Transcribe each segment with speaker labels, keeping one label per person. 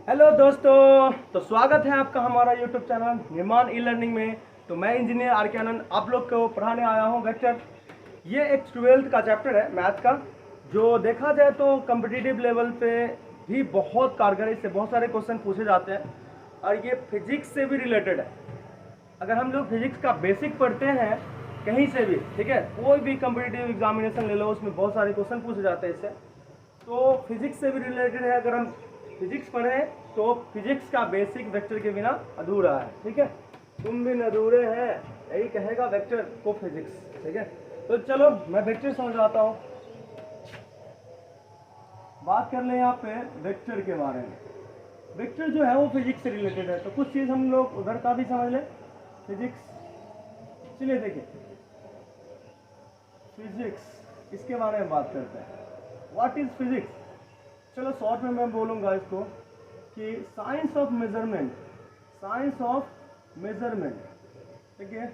Speaker 1: Hello दोस्तों, तो स्वागत है आपका हमारा यूट्यूब चैनल निर्माण ई लर्निंग में। तो मैं इंजीनियर आर के आनंद आप लोग को पढ़ाने आया हूँ वेक्टर। ये एक 12th का चैप्टर है मैथ का, जो देखा जाए तो कम्पिटिटिव लेवल पे भी बहुत कारगर है। इससे बहुत सारे क्वेश्चन पूछे जाते हैं और ये फिजिक्स से भी रिलेटेड है। अगर हम लोग फिजिक्स का बेसिक पढ़ते हैं कहीं से भी, ठीक है, कोई भी कम्पिटिटिव एग्जामिनेशन ले लो, उसमें बहुत सारे क्वेश्चन पूछे जाते हैं इससे। तो फिजिक्स से भी रिलेटेड है। अगर हम फिजिक्स पढ़ें तो फिजिक्स का बेसिक वेक्टर के बिना अधूरा है, ठीक है। तुम बिन अधूरे हैं, यही कहेगा वेक्टर को फिजिक्स, ठीक है। तो चलो मैं वेक्टर समझाता हूँ। बात कर लें यहाँ पे वेक्टर के बारे में। वेक्टर जो है वो फिजिक्स से रिलेटेड है, तो कुछ चीज़ हम लोग उधर का भी समझ लें। फिजिक्स, चलिए देखिए फिजिक्स, इसके बारे में बात करते हैं। What is physics? चलो शॉर्ट में मैं बोलूँगा इसको कि science of measurement, science of measurement, ठीक है,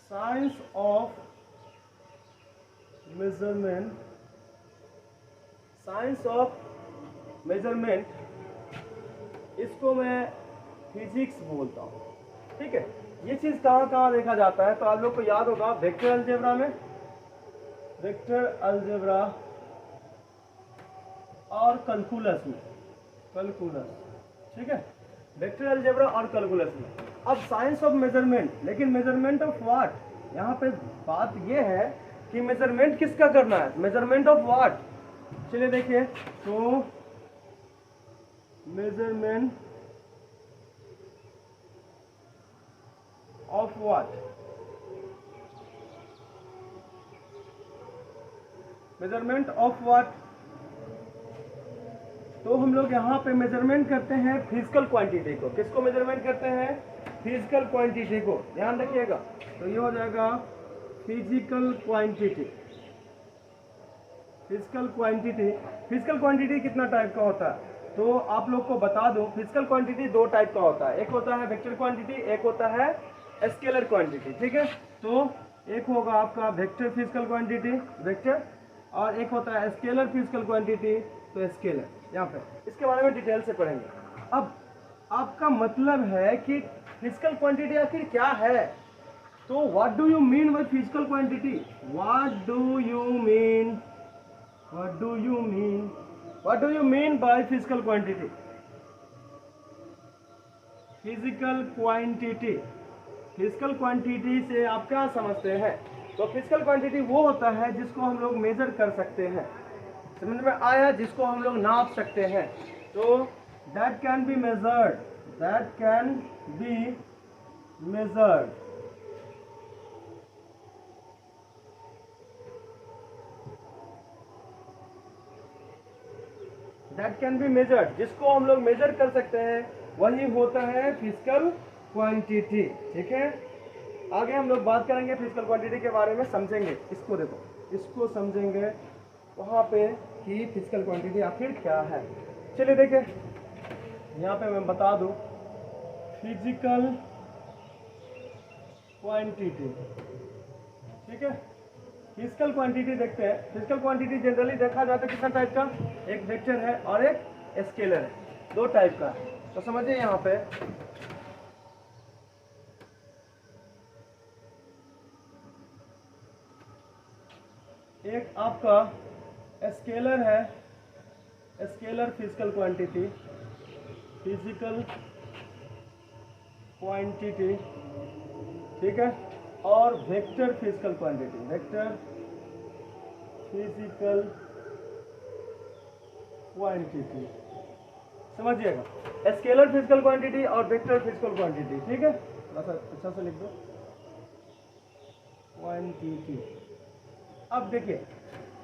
Speaker 1: science of measurement, science of measurement, इसको मैं फिजिक्स बोलता हूँ, ठीक है। ये चीज़ कहाँ कहाँ देखा जाता है? तो आप लोग को याद होगा वेक्टर अलजेब्रा में, वेक्टर अलजेब्रा और कैलकुलस में, कैलकुलस, ठीक है, वेक्टर अलजेब्रा और कैलकुलस में। अब साइंस ऑफ मेजरमेंट, लेकिन मेजरमेंट ऑफ व्हाट? यहाँ पे बात ये है कि मेजरमेंट किसका करना है, मेजरमेंट ऑफ व्हाट। चलिए देखिए, तो measurement of what, measurement of what. तो हम लोग यहाँ पे मेजरमेंट करते हैं फिजिकल क्वांटिटी को। किसको मेजरमेंट करते हैं? फिजिकल क्वांटिटी को, ध्यान रखिएगा। तो ये हो जाएगा physical quantity. Physical quantity, physical quantity कितना टाइप का होता है? तो आप लोग को बता दूं, फिजिकल क्वांटिटी दो टाइप का होता है। एक होता है वेक्टर क्वांटिटी, एक होता है स्केलर क्वांटिटी, ठीक है। तो एक होगा आपका वेक्टर फिजिकल क्वांटिटी, वेक्टर, और एक होता है स्केलर फिजिकल क्वांटिटी, तो स्केलर। यहाँ पे इसके बारे में डिटेल से पढ़ेंगे। अब आपका मतलब है कि फिजिकल क्वांटिटी आखिर क्या है? तो what do you mean by physical quantity? What do you mean, what do you mean, what do you mean by physical quantity? Physical quantity, physical quantity से आप क्या समझते हैं? तो फिजिकल क्वांटिटी वो होता है जिसको हम लोग मेजर कर सकते हैं, समझ में आया, जिसको हम लोग नाप सकते हैं। तो that can be measured, that can be measured, that can be measured, जिसको हम लोग मेजर कर सकते हैं, वही होता है फिजिकल क्वांटिटी, ठीक है। आगे हम लोग बात करेंगे फिजिकल क्वांटिटी के बारे में, समझेंगे इसको। देखो, इसको समझेंगे वहाँ पे कि फिजिकल क्वांटिटी आखिर क्या है। चलिए देखिए, यहाँ पे मैं बता दूँ फिजिकल क्वांटिटी, ठीक है। फिजिकल क्वांटिटी देखते हैं। फिजिकल क्वांटिटी जनरली देखा जाता है कितना टाइप का? एक वेक्टर है और एक स्केलर है, दो टाइप का। तो समझिए यहाँ पे एक आपका स्केलर है, scalar physical quantity, physical quantity, ठीक है, और vector physical quantity, vector physical quantity, समझिएगा, स्केलर फिजिकल क्वांटिटी और वेक्टर फिजिकल क्वांटिटी, ठीक है। बस अच्छा से लिख दो क्वांटिटी। अब देखिए,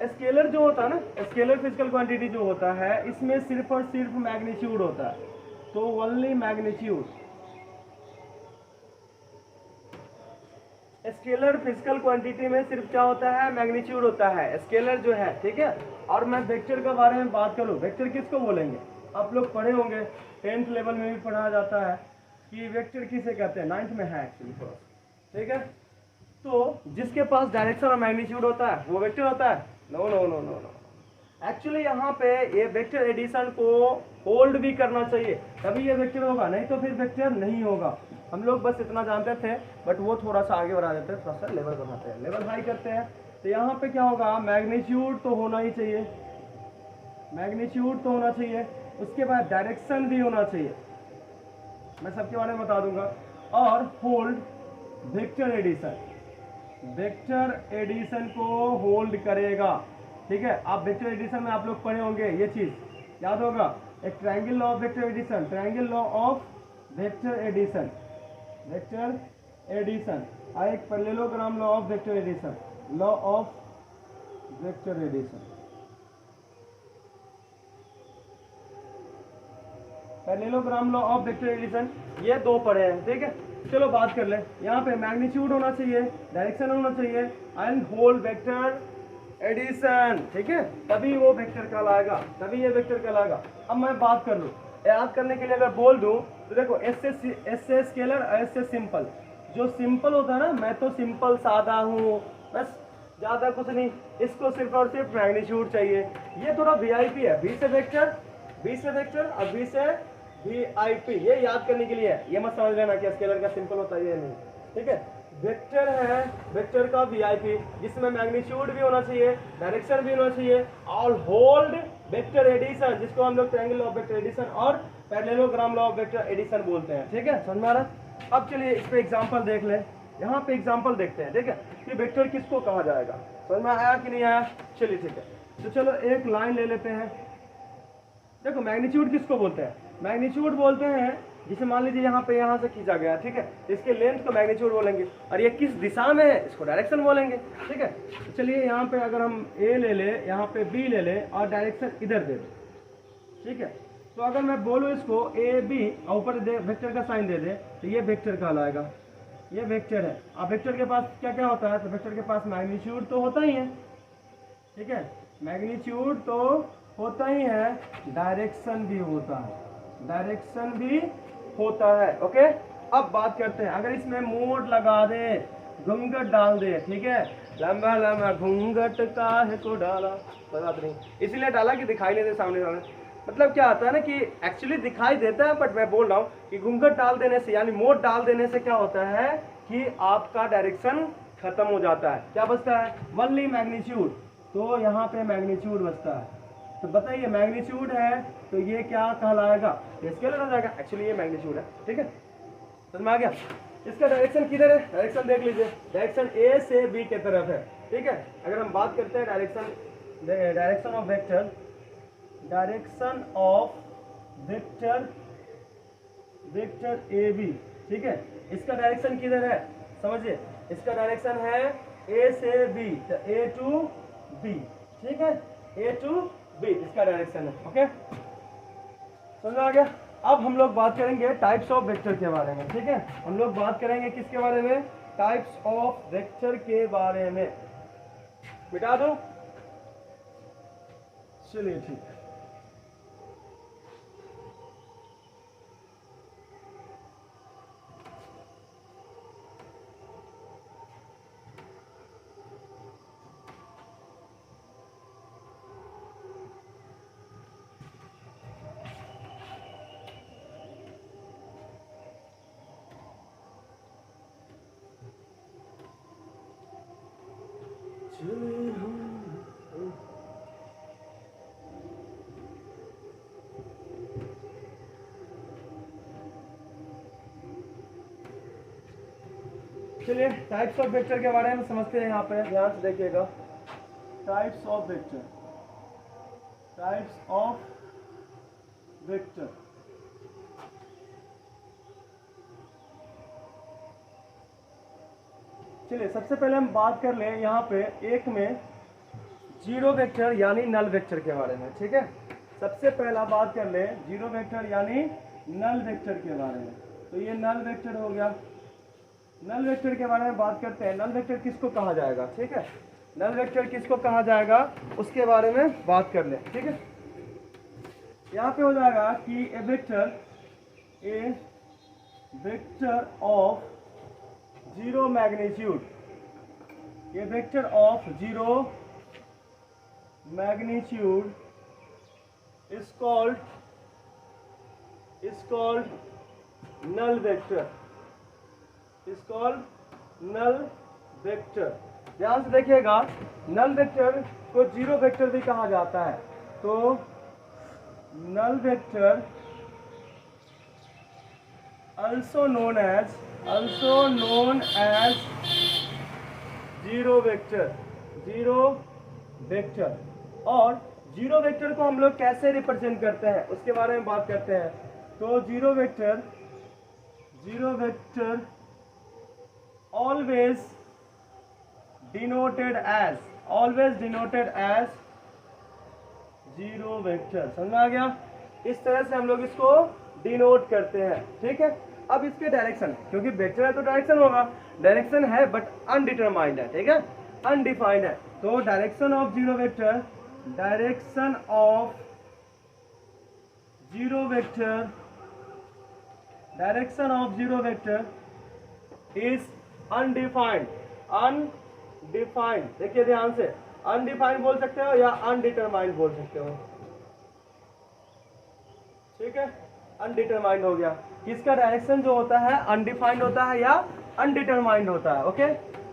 Speaker 1: स्केलर जो होता है ना, स्केलर फिजिकल क्वांटिटी जो होता है, इसमें सिर्फ और सिर्फ मैग्नीट्यूड होता है। तो only magnitude, scalar physical quantity में सिर्फ क्या होता है? मैग्नीट्यूड होता है, स्केलर जो है, ठीक है। और मैं वेक्टर के बारे में बात करूं, वेक्टर किसको बोलेंगे? आप लोग पढ़े होंगे, 10th लेवल में भी पढ़ा जाता है कि वेक्टर किसे कहते हैं, 9th में है एक्चुअली, ठीक है। तो जिसके पास डायरेक्शन और मैग्नीट्यूड होता है वो वेक्टर होता है? No no no no no, actually यहाँ पे ये वेक्टर एडिशन को होल्ड भी करना चाहिए, तभी ये वेक्टर होगा, नहीं तो फिर वेक्टर नहीं होगा। हम लोग बस इतना जानते थे, बट वो थोड़ा सा आगे बढ़ा देते हैं, थोड़ा सा लेवल बढ़ाते हैं, लेवल हाई करते हैं। तो यहाँ पे क्या होगा, मैग्नीट्यूड तो होना ही चाहिए, मैग्नीट्यूड तो होना चाहिए, उसके बाद डायरेक्शन भी होना चाहिए, मैं सबके बारे में बता दूंगा। और hold vector addition, vector addition को होल्ड करेगा, ठीक है। आप वेक्टर एडिशन में आप लोग पढ़े होंगे, ये चीज याद होगा, एक triangle law of vector addition, triangle law of vector addition, vector addition, और एक parallelogram law of vector addition, law of vector addition, parallelogram law of vector addition, ये दो पढ़े हैं, ठीक है। चलो बात कर ले, यहाँ पे मैग्नीट्यूड होना चाहिए, डायरेक्शन होना चाहिए, एंड होल वेक्टर एडिशन, ठीक है, तभी वो वेक्टर कहलाएगा, तभी ये वेक्टर कहलाएगा। अब मैं बात कर लूँ, याद करने के लिए अगर बोल दूँ तो देखो, एस से स्केलर और एस से सिंपल। जो सिंपल होता है ना, मैं तो सिंपल सादा हूँ, बस ज़्यादा कुछ नहीं, इसको सिर्फ और सिर्फ मैग्नीट्यूड चाहिए। ये थोड़ा वीआईपी है, वी से वेक्टर, वी से वेक्टर और वी से वीआईपी, ये याद करने के लिए है, ये मत समझ लेना कि स्केलर का सिंपल होता है, ये नहीं, ठीक है। वेक्टर है, वेक्टर का वीआईपी, जिसमें मैग्नीट्यूड भी होना चाहिए, डायरेक्शन भी होना चाहिए, और होल्ड वेक्टर एडिशन, जिसको हम लोग triangle law of vector addition और parallelogram law of vector addition बोलते हैं, ठीक है, समझ में आ रहा। अब चलिए इस पे एग्जांपल देख ले, यहाँ पे एग्जांपल देखते हैं, ठीक है, कि वेक्टर किसको कहा जाएगा, समझ में आया कि नहीं आया। चलिए ठीक है, तो चलो एक लाइन ले लेते हैं। देखो मैग्नीट्यूड किसको बोलते हैं, मैग्नीट्यूड बोलते हैं जिसे मान लीजिए यहाँ पे यहाँ से खींचा गया, ठीक है, इसके लेंथ को मैग्नीट्यूड बोलेंगे, और ये किस दिशा में है इसको डायरेक्शन बोलेंगे, ठीक है। तो चलिए यहाँ पे अगर हम ए ले ले, यहाँ पे बी ले ले, और डायरेक्शन इधर दे दे, ठीक है। तो अगर मैं बोलूँ इसको ए बी और ऊपर वेक्टर का साइन दे दे, तो ये वेक्टर कहलाएगा, ये वेक्टर है। अब वेक्टर के पास क्या क्या होता है, तो वेक्टर के पास मैग्नीट्यूड तो होता ही है, ठीक है, मैग्नीट्यूड तो होता ही है, डायरेक्शन भी होता है, डायरेक्शन भी होता है, ओके। अब बात करते हैं, अगर इसमें मोड लगा दे, घूंघट डाल दे, ठीक है, लंबा लंबा घूंघट काहे को डाला, कोई बात नहीं, इसलिए डाला कि दिखाई नहीं दे सामने सामने। मतलब क्या आता है ना कि एक्चुअली दिखाई देता है, बट मैं बोल रहा हूँ कि घूंघट डाल देने से, यानी मोड डाल देने से क्या होता है कि आपका डायरेक्शन खत्म हो जाता है। क्या बचता है, ओनली मैग्नीट्यूड, तो यहाँ पे मैग्नीट्यूड बचता है। तो बताइए मैग्नीट्यूड है तो ये क्या कहलाएगा, स्केलर हो जाएगा, एक्चुअली ये मैग्नीट्यूड है, ठीक है, समझ में आ गया। इसका डायरेक्शन किधर है, डायरेक्शन देख लीजिए, डायरेक्शन ए से बी की तरफ है, ठीक है। अगर हम बात करते हैं direction of vector, direction of vector, vector A B, ठीक है, इसका डायरेक्शन किधर है, समझिए, इसका डायरेक्शन है ए से बी, तो ए टू बी, ठीक है, ए टू बी इसका डायरेक्शन है, ओके, समझ आ गया। अब हम लोग बात करेंगे टाइप्स ऑफ वेक्टर के बारे में, ठीक है, हम लोग बात करेंगे किसके बारे में, टाइप्स ऑफ वेक्टर के बारे में। मिटा दो, चलिए ठीक है। चलिए टाइप्स ऑफ वेक्टर के बारे में समझते हैं, यहाँ पे ध्यान से देखिएगा, types of vector, types of vector. चलिए सबसे पहले हम बात कर लें यहाँ पे एक में जीरो वेक्टर यानी नल वेक्टर के बारे में, ठीक है। सबसे पहला बात कर ले जीरो वेक्टर यानी नल वेक्टर के बारे में। तो ये नल वेक्टर हो गया। नल वेक्टर के बारे में बात करते हैं, नल वेक्टर किसको कहा जाएगा, ठीक है, नल वेक्टर किसको कहा जाएगा उसके बारे में बात कर ले, ठीक है। यहाँ पे हो जाएगा कि ए vector of zero magnitude, a vector of zero magnitude is called null vector, is called null vector। ध्यान से देखिएगा, नल वेक्टर को जीरो वेक्टर भी कहा जाता है। तो null vector also known as zero vector. और जीरो वेक्टर को हम लोग कैसे रिप्रेजेंट करते हैं उसके बारे में बात करते हैं। तो zero vector always denoted as zero vector. समझ में आ गया? इस तरह से हम लोग इसको डिनोट करते हैं, ठीक है। अब इसके डायरेक्शन, क्योंकि वेक्टर है तो डायरेक्शन होगा, डायरेक्शन है बट अनडिटरमाइंड है, ठीक है, अनडिफाइंड है। तो direction of zero vector is undefined. देखिए ध्यान से, अनडिफाइंड बोल सकते हो या अनडिटरमाइंड बोल सकते हो, ठीक है। अनडिटरमाइंड हो गया। किसका डायरेक्शन जो होता है अनडिफाइंड होता है या अनडिटरमाइंड होता है, ओके।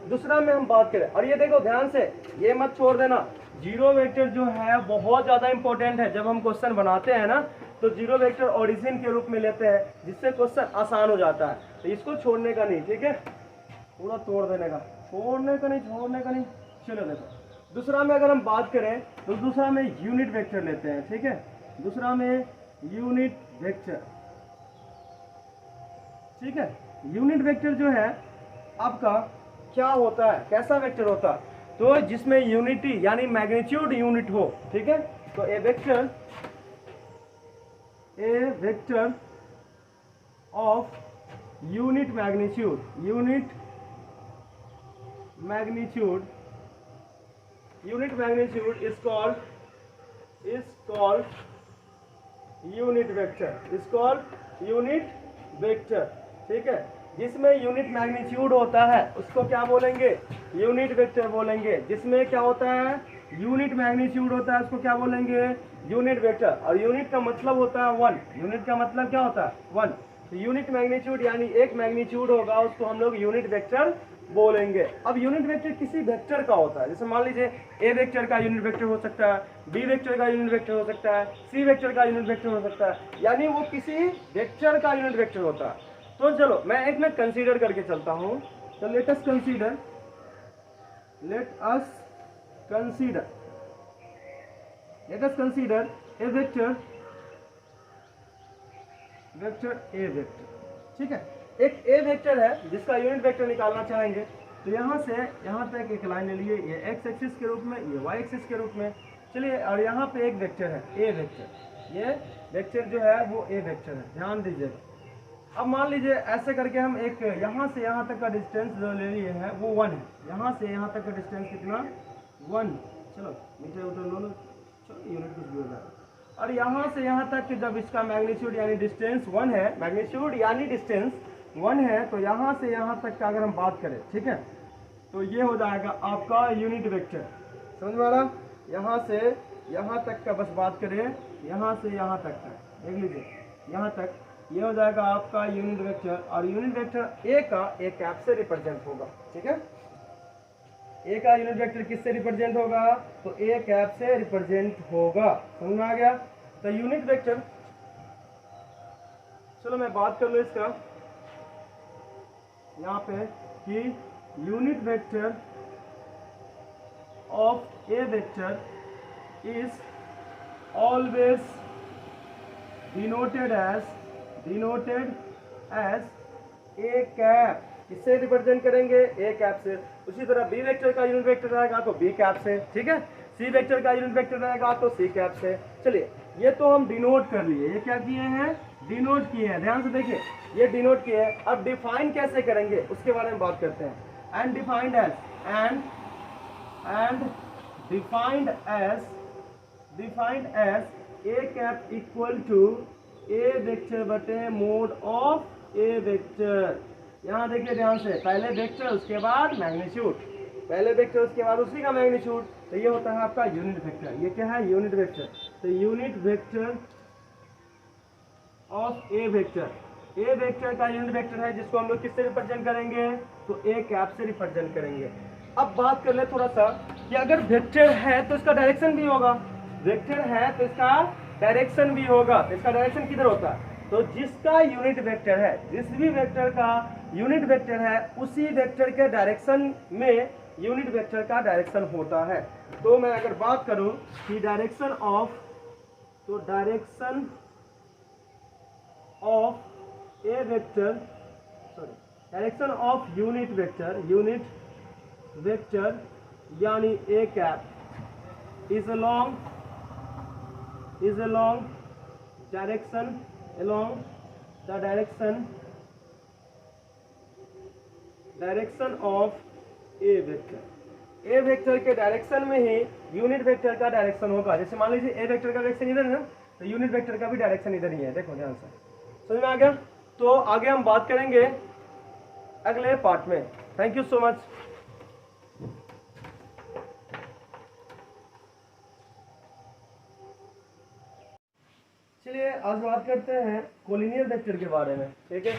Speaker 1: दूसरा में हम बात करें, और ये देखो ध्यान से, ये मत छोड़ देना, जीरो वेक्टर जो है बहुत ज्यादा इंपॉर्टेंट है। जब हम क्वेश्चन बनाते हैं ना तो जीरो वेक्टर ओरिजिन के रूप में लेते हैं, जिससे क्वेश्चन आसान हो जाता है। तो इसको छोड़ने का नहीं, ठीक है, पूरा तोड़ देने का, छोड़ने का नहीं। चलो देखो, दूसरा में अगर हम बात करें तो दूसरा में यूनिट वेक्टर लेते हैं, ठीक है। दूसरा में यूनिट वेक्टर, ठीक है। यूनिट वेक्टर जो है आपका क्या होता है, कैसा वेक्टर होता है? तो जिसमें यूनिटी यानी मैग्नीट्यूड यूनिट हो, ठीक है। तो a vector of unit magnitude is called unit vector, ठीक है। जिसमें यूनिट मैग्नीट्यूड होता है उसको क्या बोलेंगे? यूनिट वेक्टर बोलेंगे। जिसमें क्या होता है, यूनिट मैग्नीट्यूड होता है, उसको क्या बोलेंगे? Unit vector. और यूनिट का मतलब होता है वन। यूनिट का मतलब क्या होता है? वन। तो यूनिट मैग्नीट्यूड यानी एक मैग्नीट्यूड होगा, उसको हम लोग यूनिट वेक्टर बोलेंगे। अब यूनिट वेक्टर किसी वेक्टर का होता है, जैसे मान लीजिए ए वेक्टर का यूनिट वेक्टर हो सकता है, बी वेक्टर का यूनिट वेक्टर हो सकता है, सी वेक्टर का यूनिट वेक्टर हो सकता है, यानी वो किसी वेक्टर का यूनिट वेक्टर होता है। तो चलो मैं एक में कंसीडर करके चलता हूं। तो let us consider a vector A vector, ठीक है। एक ए वेक्टर है जिसका यूनिट वेक्टर निकालना चाहेंगे, तो यहाँ से यहाँ तक एक लाइन ले लिए, ये एक्स एक्सिस के रूप में, ये वाई एक्सिस के रूप में। चलिए, और यहाँ पे एक वेक्टर है ए वेक्टर, ये वेक्टर जो है वो ए वेक्टर है, ध्यान दीजिएगा। अब मान लीजिए ऐसे करके हम एक यहाँ से यहाँ तक का डिस्टेंस जो ले लिए है वो 1 है। यहाँ से यहाँ तक का डिस्टेंस कितना? 1। चलो मीटर उठो लो, चलो यूनिट कुछ भी हो जाएगा। और यहाँ से यहाँ तक जब इसका मैग्नीट्यूड यानी डिस्टेंस 1 है, मैग्नीट्यूड यानी डिस्टेंस 1 है, तो यहाँ से यहाँ तक का अगर हम बात करें, ठीक है, तो ये हो जाएगा आपका यूनिट वेक्टर। समझ में आ रहा? यहाँ से यहाँ तक का बस बात करें, यहाँ से यहाँ तक का देख लीजिए, यहाँ तक ये हो जाएगा आपका यूनिट वेक्टर। और यूनिट वेक्टर ए का एक कैप से रिप्रेजेंट होगा, ठीक है। ए का यूनिट वेक्टर किससे रिप्रेजेंट होगा? तो ए कैप से रिप्रेजेंट होगा। समझ में आ गया? तो यूनिट वेक्टर, चलो मैं बात कर लूँ इसका यहाँ पे कि unit vector of A vector is always denoted as A cap. किससे रिप्रेजेंट करेंगे? ए कैप से। उसी तरह बी वेक्टर का यूनिट वेक्टर रहेगा तो बी कैप से, ठीक है। सी वेक्टर का यूनिट वेक्टर रहेगा तो सी कैप से। चलिए, ये तो हम डिनोट कर लिए। ये क्या किए हैं? डिनोट किए हैं। ध्यान से देखिए, ये डिनोट किए हैं। अब डिफाइन कैसे करेंगे उसके बारे में बात करते हैं। And defined as A cap equal to A vector बटे मोड ऑफ ए वेक्टर। यहाँ देखिए ध्यान से, पहले वेक्टर उसके बाद मैग्नीट्यूड। पहले वेक्टर उसके बाद उसी का मैग्नीट्यूड, तो ये होता है आपका यूनिट वेक्टर। ये क्या है? Unit vector. तो unit vector of A vector, A vector का यूनिट वेक्टर है जिसको हम लोग किससे रिप्रेजेंट करेंगे? तो ए कैप से रिप्रेजेंट करेंगे। अब बात कर ले थोड़ा सा कि अगर वेक्टर है तो इसका डायरेक्शन भी होगा, वेक्टर है तो इसका डायरेक्शन भी होगा। तो इसका डायरेक्शन किधर होता है? तो जिसका यूनिट वेक्टर है, जिस भी वेक्टर का यूनिट वेक्टर है उसी वेक्टर के डायरेक्शन में यूनिट वेक्टर का डायरेक्शन होता है। तो मैं अगर बात करूं कि डायरेक्शन ऑफ, तो direction of A vector, sorry, direction of unit vector, unit vector यानी a cap is along direction, along the direction of A vector. A vector के डायरेक्शन में ही यूनिट वेक्टर का डायरेक्शन होगा। जैसे मान लीजिए ए वेक्टर का डायरेक्शन इधर है ना, तो यूनिट वेक्टर का भी डायरेक्शन इधर ही है। देखो ध्यान से, समझ में आ गया? तो आगे हम बात करेंगे अगले पार्ट में। Thank you so much. चलिए आज बात करते हैं कोलिनियर वेक्टर के बारे में, ठीक है।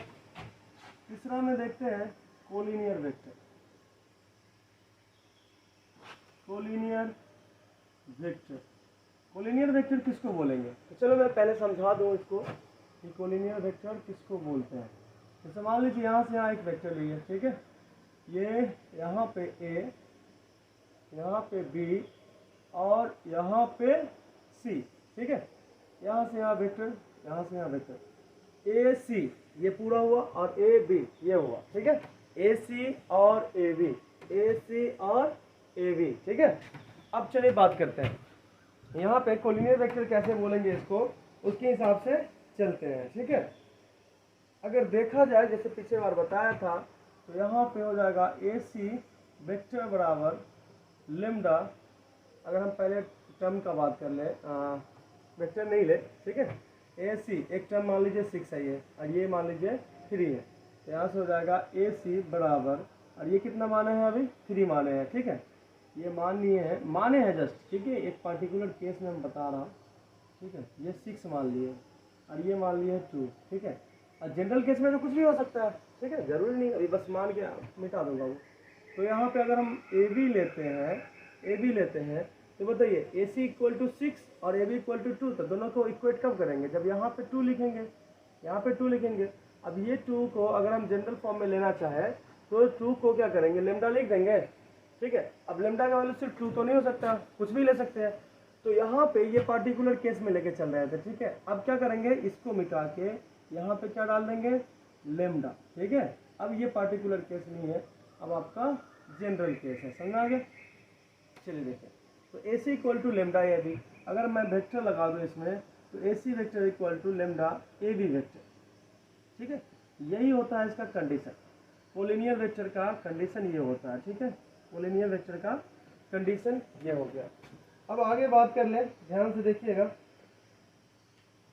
Speaker 1: तीसरा में देखते हैं collinear vector. Collinear vector, collinear vector किसको बोलेंगे? तो चलो मैं पहले समझा दूं इसको कि कोलिनियर वेक्टर किसको बोलते हैं। जैसे मान लीजिए यहाँ से यहाँ एक वेक्टर लिए, ठीक है, ये यहाँ पे ए, यहाँ पे बी और यहाँ पे सी, ठीक है। यहाँ से यहाँ वेक्टर, यहाँ से यहाँ वेक्टर, ए सी ये पूरा हुआ और ए बी ये हुआ, ठीक है। ए सी और ए बी, ए सी और ए बी, ठीक है। अब चलिए बात करते हैं यहाँ पे कोलिनियर वेक्टर कैसे बोलेंगे इसको, उसके हिसाब से चलते हैं, ठीक है। अगर देखा जाए जैसे पिछले बार बताया था, तो यहाँ पे हो जाएगा ए सी वेक्टर बराबर लेमडा। अगर हम पहले टर्म का बात कर ले, वेक्टर नहीं ले, ठीक है। ए सी एक टर्म मान लीजिए 6 है ये, और ये मान लीजिए 3 है। तो यहाँ से हो जाएगा ए सी बराबर, और ये कितना माने हैं? अभी 3 माने हैं, ठीक है। ये मान लिए हैं, माने हैं जस्ट, ठीक है। एक पार्टिकुलर केस में हम बता रहा हूँ, ठीक है। ये 6 मान लिए और ये मान लिए 2, ठीक है। और जनरल केस में तो कुछ भी हो सकता है, ठीक है, जरूरी नहीं अभी बस मान के मिटा दूंगा वो। तो यहाँ पे अगर हम ए बी लेते हैं, ए बी लेते हैं, तो बताइए ए सी इक्वल टू 6 और ए बी इक्वल टू 2, तो दोनों को इक्वेट कब करेंगे? जब यहाँ पे 2 लिखेंगे, यहाँ पे 2 लिखेंगे। अब ये 2 को अगर हम जनरल फॉर्म में लेना चाहे तो 2 को क्या करेंगे? लेमडा लिख देंगे, ठीक है। अब लेमडा का वैल्यू सिर्फ 2 तो नहीं हो सकता, कुछ भी ले सकते हैं। तो यहाँ पे ये पार्टिकुलर केस में लेके चल रहे थे, ठीक है। अब क्या करेंगे? इसको मिटा के यहाँ पे क्या डाल देंगे? लेमडा, ठीक है। अब ये पार्टिकुलर केस नहीं है, अब आपका जनरल केस है, समझ आ गया? चलिए देखें, तो A C equal to lambda A B, अगर मैं वेक्टर लगा दूँ इसमें, तो A C vector equal to lambda A B vector, ठीक है। यही होता है इसका कंडीशन, कोलिनियर वेक्टर का कंडीशन ये होता है, ठीक है। कोलिनियर वेक्टर का कंडीशन ये हो गया। अब आगे बात कर ले, ध्यान से देखिएगा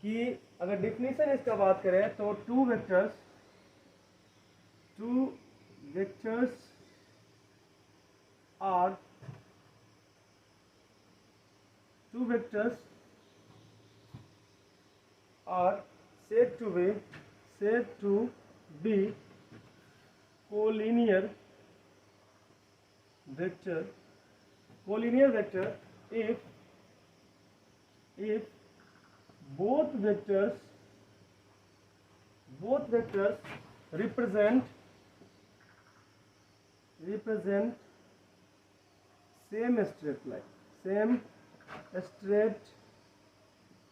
Speaker 1: कि अगर डिफिनीशन इसका बात करें तो two vectors are said to be collinear vector if both vectors represent same straight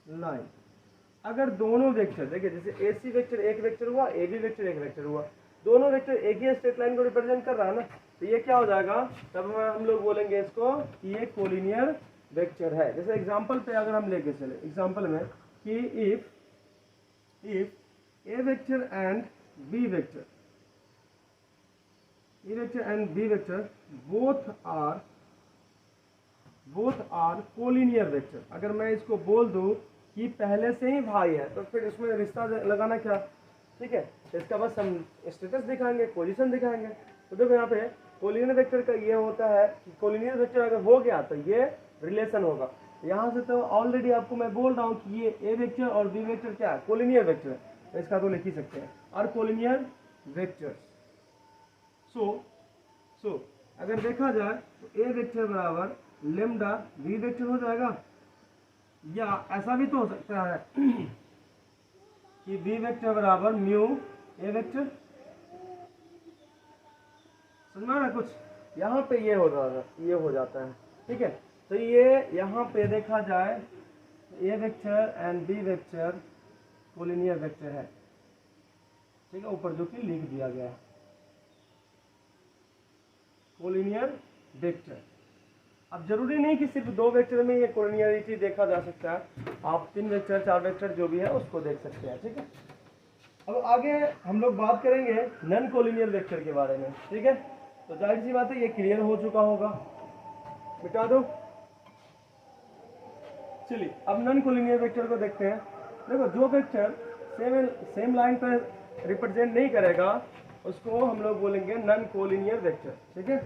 Speaker 1: line। अगर दोनों वेक्टर, देखिए जैसे ए सी वेक्टर एक वेक्टर हुआ, ए बी वेक्टर एक वेक्टर हुआ, दोनों वेक्टर एक ही स्ट्रेट लाइन को रिप्रेजेंट कर रहा है ना, तो ये क्या हो जाएगा? तब हम लोग बोलेंगे इसको कि ये कोलिनियर वेक्टर है। जैसे एग्जांपल पे अगर हम लेके चले, एग्जांपल में कि if A vector and B vector, both are collinear vector. अगर मैं इसको बोल दूं कि पहले से ही भाई है, तो फिर इसमें रिश्ता लगाना क्या, ठीक है। तो इसका बस हम स्टेटस दिखाएंगे, पोजीशन दिखाएंगे। तो देखो यहाँ पे कोलिनियर वेक्टर का ये होता है कि कोलिनियर वेक्टर अगर हो गया तो ये रिलेशन होगा। यहाँ से तो ऑलरेडी आपको मैं बोल रहा हूँ कि ये ए वेक्टर और बी वेक्टर क्या है, कोलिनियर वेक्टर है, तो इसका तो लिख ही सकते हैं, और कोलिनियर वेक्टर। सो अगर देखा जाए तो ए वेक्टर बराबर लेमडा बी वेक्टर हो जाएगा, या ऐसा भी तो हो सकता है कि बी वेक्टर बराबर म्यू ए वेक्टर। समझा ना कुछ, यहाँ पे ये हो जाता है, ठीक है। तो ये यहाँ पे देखा जाए A vector and B vector collinear vector है, ठीक है, ऊपर जो कि लिख दिया गया है कोलिनियर वेक्टर। अब जरूरी नहीं कि सिर्फ 2 वेक्टर में ये कोलिनियरिटी देखा जा सकता है, आप 3 वेक्टर 4 वेक्टर जो भी है उसको देख सकते हैं, ठीक है। अब आगे हम लोग बात करेंगे नॉन कोलिनियर वेक्टर के बारे में, ठीक है। तो जाहिर सी बात है ये क्लियर हो चुका होगा, मिटा दो। चलिए अब नॉन कोलिनियर वेक्टर को देखते हैं। देखो जो वेक्टर सेम लाइन पर रिप्रेजेंट नहीं करेगा उसको हम लोग बोलेंगे नॉन कोलिनियर वेक्टर, ठीक है।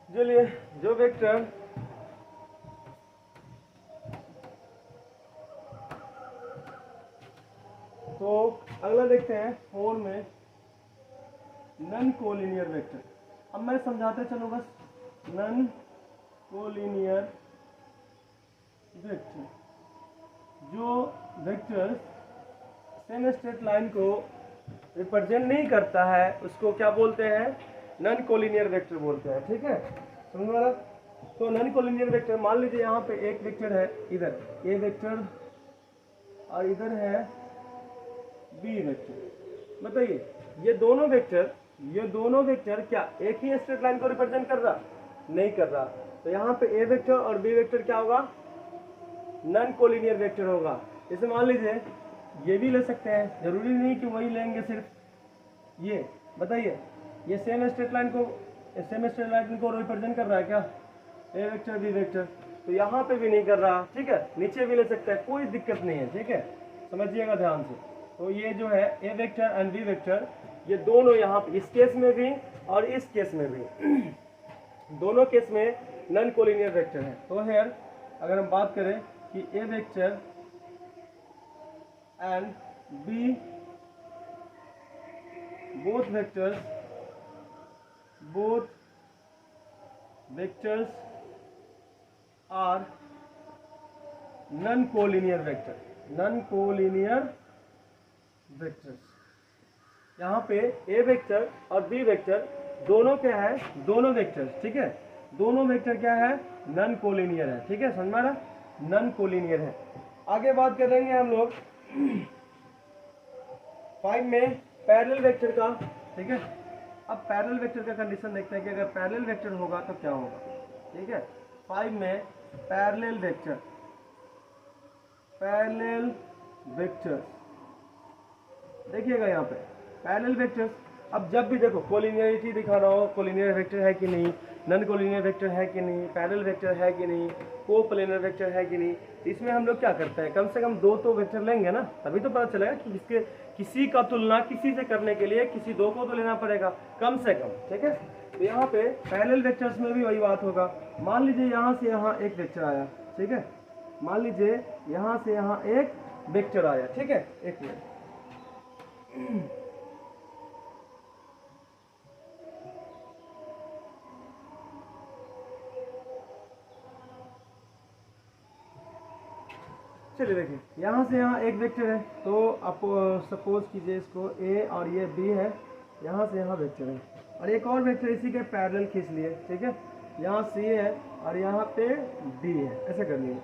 Speaker 1: चलिए जो वेक्टर तो अगला देखते हैं 4 में नॉन कोलिनियर वेक्टर। अब मैं समझाते चलूँ बस, नॉन कोलिनियर वेक्टर, जो वेक्टर सेम स्ट्रेट लाइन को रिप्रेजेंट नहीं करता है उसको क्या बोलते हैं, नॉन कोलिनियर वेक्टर बोलते हैं, ठीक है, समझ में आ रहा। तो नॉन कोलिनियर वेक्टर, मान लीजिए यहाँ पे एक वेक्टर है इधर ए वेक्टर और इधर है बी वेक्टर। बताइए ये दोनों वेक्टर क्या एक ही स्ट्रेट लाइन को रिप्रेजेंट कर रहा, नहीं कर रहा, तो यहाँ पे ए वेक्टर और बी वेक्टर क्या होगा, नॉन कोलिनियर वेक्टर होगा। जैसे मान लीजिए ये भी ले सकते हैं, जरूरी नहीं कि वही लेंगे सिर्फ ये। बताइए ये सेम स्ट्रेट लाइन को रिप्रेजेंट कर रहा है क्या, ए वेक्टर बी वेक्टर, तो यहाँ पे भी नहीं कर रहा, ठीक है, नीचे भी ले सकता है, कोई दिक्कत नहीं है, ठीक है, समझिएगा ध्यान से। तो ये जो है A vector and B vector, ये दोनों यहाँ पे इस केस में भी और इस केस में भी दोनों केस में नॉन कोलिनियर वेक्टर है। तो हियर अगर हम बात करें कि ए vector and B both vectors are non collinear vectors. यहाँ पे ए वेक्टर और बी वेक्टर दोनों क्या है, दोनों वेक्टर्स, ठीक है, दोनों वेक्टर क्या है, नॉन कोलिनियर है, ठीक है, समझ में आ रहा, नॉन कोलिनियर है। आगे बात करेंगे हम लोग 5 में पैरेलल वेक्टर का, ठीक है। अब पैरेलल वेक्टर का कंडीशन देखते हैं कि अगर पैरेलल वेक्टर होगा तो क्या होगा, ठीक है। 5 में पैरेलल वेक्टर देखिएगा यहाँ पे पैरेलल वेक्टर्स। अब जब भी देखो कोलिनियरिटी दिखाना हो, कोलिनियर वेक्टर है कि नहीं, नॉन कोलिनियर वेक्टर है कि नहीं, पैरेलल वेक्टर है कि नहीं, कोप्लेनर वेक्टर है कि नहीं, तो इसमें हम लोग क्या करते हैं, कम से कम 2 तो वेक्टर लेंगे ना, तभी तो पता चलेगा कि किसी का तुलना किसी से करने के लिए किसी 2 को तो लेना पड़ेगा कम से कम, ठीक है। तो यहाँ पे पैरेलल वेक्टर्स में भी वही बात होगा। मान लीजिए यहाँ से यहाँ एक वेक्टर आया, ठीक है, मान लीजिए यहाँ से यहाँ एक वेक्टर आया, ठीक है, एक मिनट चलिए देखिए यहाँ से यहाँ एक वेक्टर है, तो आप सपोज कीजिए इसको ए और ये बी है, यहाँ से यहाँ वेक्टर है, और एक और वेक्टर इसी के पैरेलल खींच लिए, ठीक है, यहाँ सी है और यहाँ पे बी है, ऐसे कर लिए।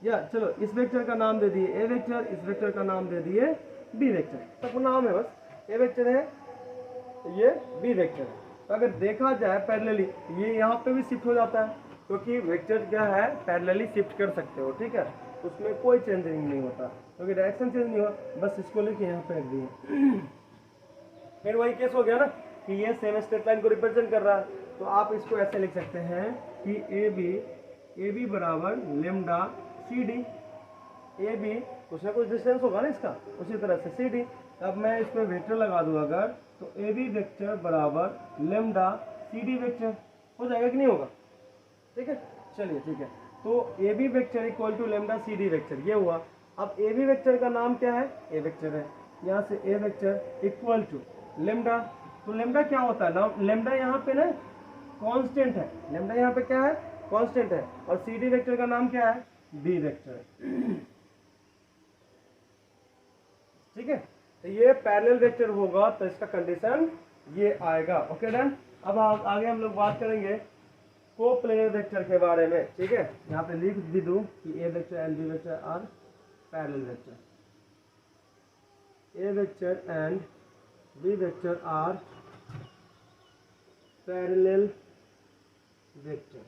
Speaker 1: या चलो इस वेक्टर का नाम दे दिए ए वेक्टर, इस वेक्टर का नाम दे दिए बी वेक्टर, सबको नाम है, बस ए वेक्टर है ये बी वेक्टर है। तो अगर देखा जाए पैरेलली ये यहाँ पे भी शिफ्ट हो जाता है, क्योंकि वेक्टर क्या है पैरेलली शिफ्ट कर सकते हो, ठीक है, उसमें कोई चेंजिंग नहीं होता, क्योंकि डायरेक्शन चेंज नहीं हुआ, बस इसको लेके यहाँ पे रख दिए। फिर वही केस हो गया ना कि ये सेम स्ट्रेट लाइन को रिप्रेजेंट कर रहा है, तो आप इसको ऐसे लिख सकते हैं कि ए बी बराबर lambda C D, A B कुछ ना कुछ डिस्टेंस होगा ना इसका, उसी तरह से सी डी। अब मैं इस पर वेक्टर लगा दूँ अगर, तो ए बी वेक्टर बराबर लेमडा सी डी वेक्टर हो जाएगा कि नहीं होगा? ठीक है, चलिए ठीक है। तो A B vector equal to lambda C D vector, ये हुआ। अब ए बी वेक्टर का नाम क्या है? ए वेक्टर है। यहाँ से A vector equal to lambda, तो लेमडा क्या होता है ना, लेमडा यहाँ पे ना कांस्टेंट है, लेमडा यहाँ पे क्या है? कांस्टेंट है। और सी डी वेक्टर का नाम क्या है? B vector. ठीक है, तो ये पैरेलल वेक्टर होगा तो इसका कंडीशन ये आएगा। Okay done. अब आगे हम लोग बात करेंगे कोप्लेनर वेक्टर के बारे में। ठीक है, यहाँ पे लिख भी दूं कि ए vector and B vector are parallel vector, A vector and B vector are parallel vector.